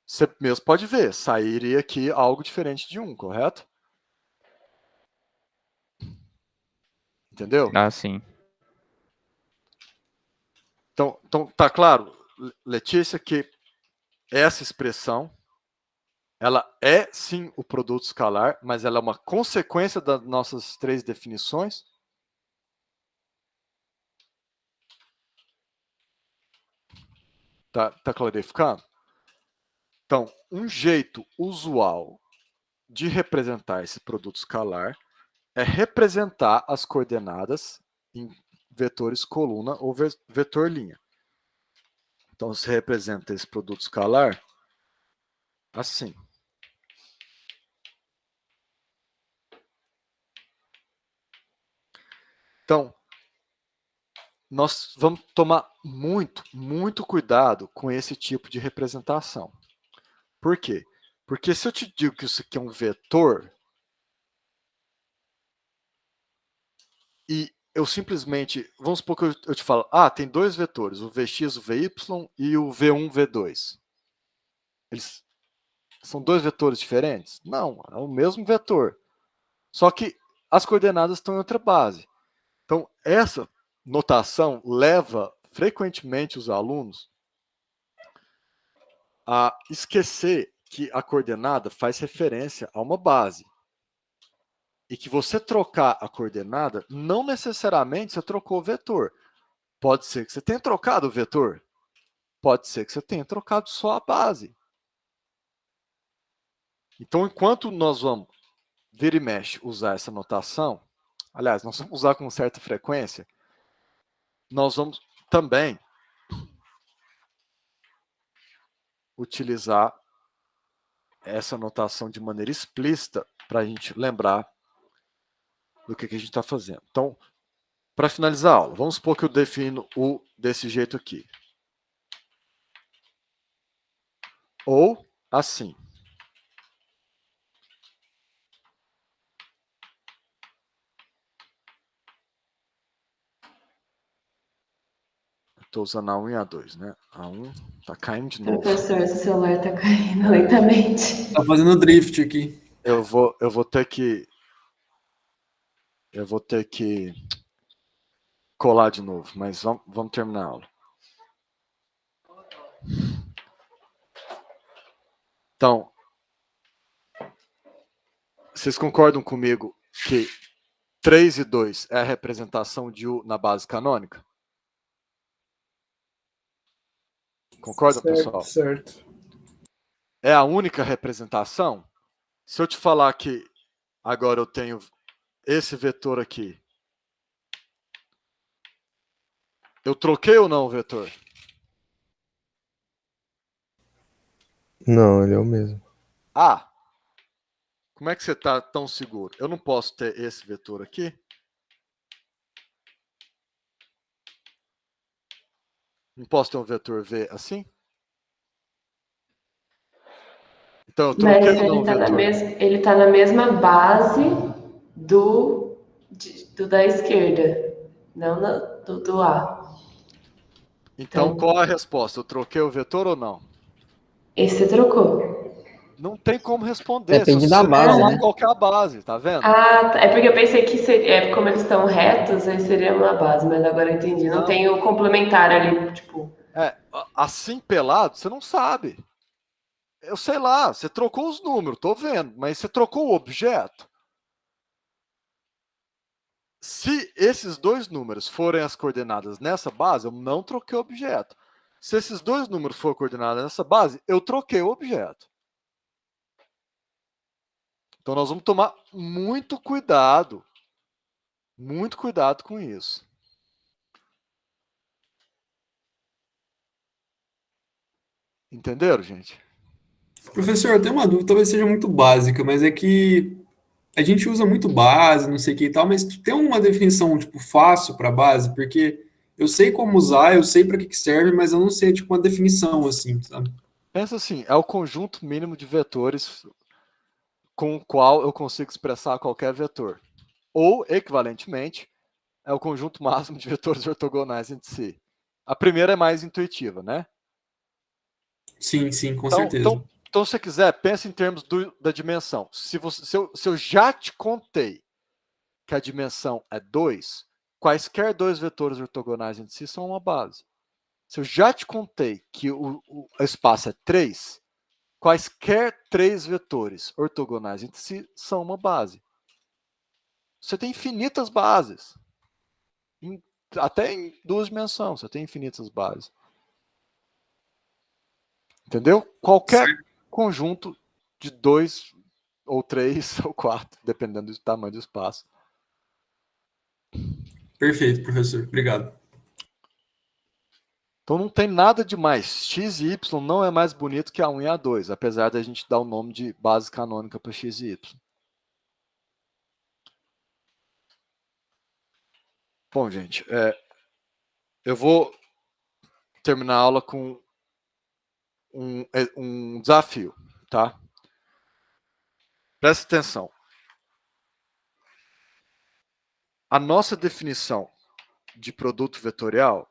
Você mesmo pode ver, sairia aqui algo diferente de 1, correto? Entendeu? Ah, sim. Então tá claro, Letícia, que essa expressão, ela é sim o produto escalar, mas ela é uma consequência das nossas 3 definições. Tá clarificando? Então, um jeito usual de representar esse produto escalar é representar as coordenadas em vetores coluna ou vetor linha. Então, se representa esse produto escalar assim. Então, nós vamos tomar muito cuidado com esse tipo de representação. Por quê? Porque se eu te digo que isso aqui é um vetor, e eu simplesmente, vamos supor que eu te falo, tem 2 vetores, o Vx, o Vy e o V1, V2. Eles são 2 vetores diferentes? Não, é o mesmo vetor. Só que as coordenadas estão em outra base. Então, essa notação leva frequentemente os alunos a esquecer que a coordenada faz referência a uma base. E que você trocar a coordenada, não necessariamente você trocou o vetor. Pode ser que você tenha trocado o vetor. Pode ser que você tenha trocado só a base. Então, enquanto nós vamos, vira e mexe, usar essa notação, aliás, nós vamos usar com certa frequência, nós vamos também utilizar essa notação de maneira explícita para a gente lembrar do que a gente está fazendo. Então, para finalizar a aula, vamos supor que eu defino o desse jeito aqui. Ou assim. Estou usando a 1 e a 2, né? A 1 está caindo de novo. Professor, o celular está caindo lentamente. Tá fazendo drift aqui. Eu vou ter que colar de novo, mas vamos terminar a aula. Então, vocês concordam comigo que 3 e 2 é a representação de U na base canônica? Concorda, pessoal? Certo. É a única representação? Se eu te falar que agora eu tenho esse vetor aqui, eu troquei ou não o vetor? Não, ele é o mesmo. Como é que você está tão seguro? Eu não posso ter esse vetor aqui? Não posso ter um vetor V assim? Então eu troquei ou não o vetor? Ele está na mesma base do da esquerda, não do A. Então qual a resposta? Eu troquei o vetor ou não? Esse você trocou. Não tem como responder. Depende Se da você base, falar né? qual que é a base, tá vendo? Ah, tá. É porque eu pensei que seria, como eles estão retos, aí seria uma base, mas agora eu entendi. Não tem o complementar ali, tipo. Assim pelado, você não sabe. Eu sei lá, você trocou os números, tô vendo, mas você trocou o objeto. Se esses dois números forem as coordenadas nessa base, eu não troquei o objeto. Se esses dois números forem coordenadas nessa base, eu troquei o objeto. Então nós vamos tomar muito cuidado com isso. Entenderam, gente? Professor, eu tenho uma dúvida, talvez seja muito básica, mas é que a gente usa muito base, não sei o que e tal, mas tem uma definição, tipo, fácil para base? Porque eu sei como usar, eu sei para que serve, mas eu não sei, tipo, uma definição, assim, sabe? Pensa assim, é o conjunto mínimo de vetores com o qual eu consigo expressar qualquer vetor. Ou, equivalentemente, é o conjunto máximo de vetores ortogonais entre si. A primeira é mais intuitiva, né? Sim, sim, com certeza. Então, se você quiser, pense em termos da dimensão. Se eu já te contei que a dimensão é 2, quaisquer dois vetores ortogonais entre si são uma base. Se eu já te contei que o espaço é 3, quaisquer 3 vetores ortogonais entre si são uma base. Você tem infinitas bases. Até em duas dimensões, você tem infinitas bases. Entendeu? Qualquer conjunto de 2 ou 3 ou 4, dependendo do tamanho do espaço. Perfeito, professor. Obrigado. Então não tem nada demais. X e Y não é mais bonito que A1 e A2, apesar da gente dar o nome de base canônica para X e Y. Bom, gente, eu vou terminar a aula com um desafio, tá? Presta atenção. A nossa definição de produto vetorial,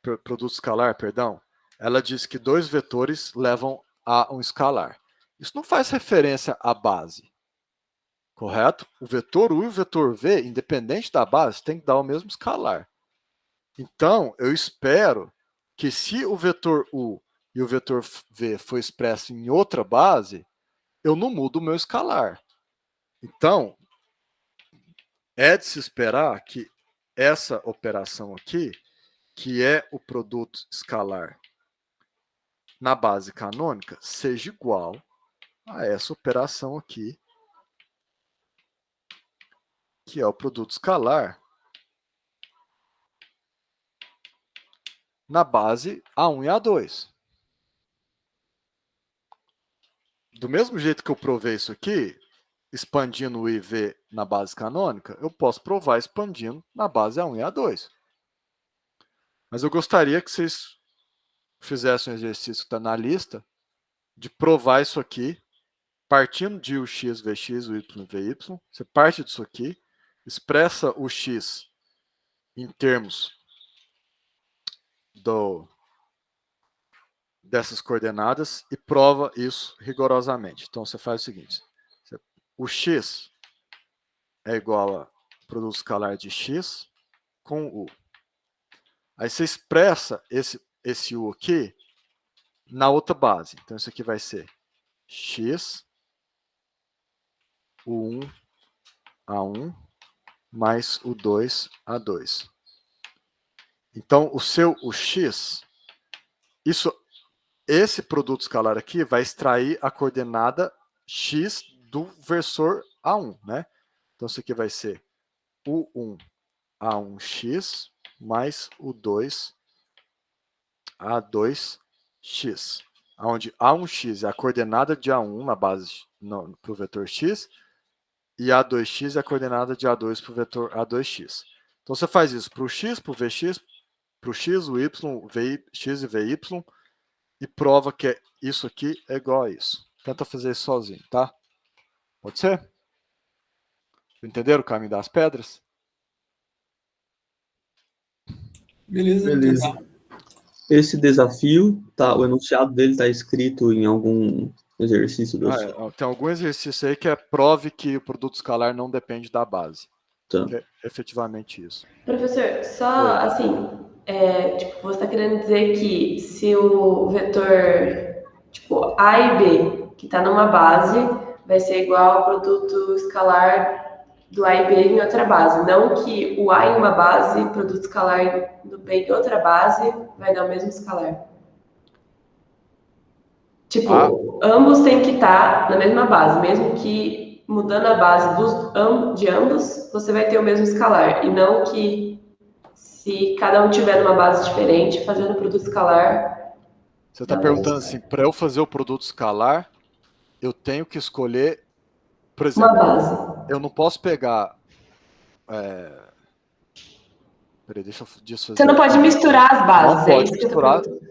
produto escalar, perdão, ela diz que dois vetores levam a um escalar. Isso não faz referência à base, correto? O vetor U e o vetor V, independente da base, tem que dar o mesmo escalar. Então, eu espero que se o vetor U e o vetor V for expresso em outra base, eu não mudo o meu escalar. Então, é de se esperar que essa operação aqui, que é o produto escalar na base canônica, seja igual a essa operação aqui, que é o produto escalar na base A1 e A2. Do mesmo jeito que eu provei isso aqui, expandindo o IV na base canônica, eu posso provar expandindo na base A1 e A2. Mas eu gostaria que vocês fizessem um exercício que está na lista de provar isso aqui, partindo de o x, vx, o y, vy. Você parte disso aqui, expressa o x em termos dessas coordenadas e prova isso rigorosamente. Então, você faz o seguinte. O x é igual a produto escalar de x com u. Aí você expressa esse u aqui na outra base. Então, isso aqui vai ser x, u1, a1, mais o 2, a2. Então, o x, esse produto escalar aqui vai extrair a coordenada x do versor A1, né? Então, isso aqui vai ser U1 A1x mais U2 A2x, onde A1x é a coordenada de A1 na base para o vetor x e A2x é a coordenada de A2 para o vetor A2x. Então, você faz isso para o x, para o vx, para o x, o y, x e vy, e prova que isso aqui é igual a isso. Tenta fazer isso sozinho, tá? Pode ser? Entenderam o caminho das pedras? Beleza. Esse desafio, o enunciado dele está escrito em algum exercício do Tem algum exercício aí que é prove que o produto escalar não depende da base. Tá. Que é efetivamente isso. Professor, só assim, tipo, você está querendo dizer que se o vetor, tipo, A e B, que está numa base, vai ser igual ao produto escalar do A e B em outra base, não que o A em uma base, produto escalar do B em outra base, vai dar o mesmo escalar. Tipo, ambos têm que estar na mesma base, mesmo que mudando a base de ambos, você vai ter o mesmo escalar, e não que se cada um tiver uma base diferente, fazendo produto escalar. Você está perguntando assim, para eu fazer o produto escalar, eu tenho que escolher, por exemplo, uma base. Eu não posso pegar... Peraí, deixa eu desfazer. Você não pode misturar as bases, não pode isso misturar. que eu tô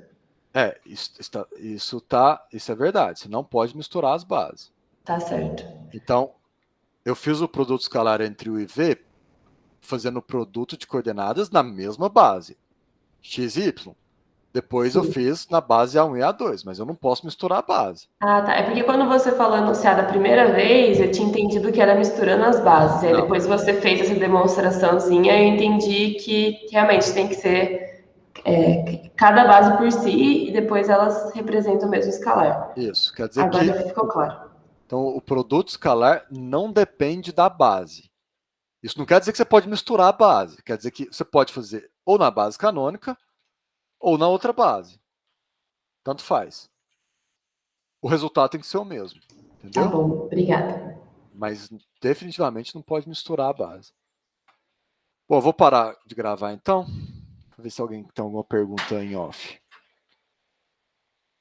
Isso é verdade, você não pode misturar as bases. Tá certo. Então, eu fiz o produto escalar entre U e V, fazendo o produto de coordenadas na mesma base, x e y. Depois eu fiz na base A1 e A2, mas eu não posso misturar a base. Ah, tá. É porque quando você falou enunciado a primeira vez, eu tinha entendido que era misturando as bases. Aí depois você fez essa demonstraçãozinha e eu entendi que realmente tem que ser cada base por si e depois elas representam o mesmo escalar. Isso, quer dizer Agora que... ficou claro. Então, o produto escalar não depende da base. Isso não quer dizer que você pode misturar a base. Quer dizer que você pode fazer ou na base canônica ou na outra base. Tanto faz. O resultado tem que ser o mesmo. Entendeu? Tá bom, obrigada. Mas definitivamente não pode misturar a base. Bom, eu vou parar de gravar então. Pra ver se alguém tem alguma pergunta em off.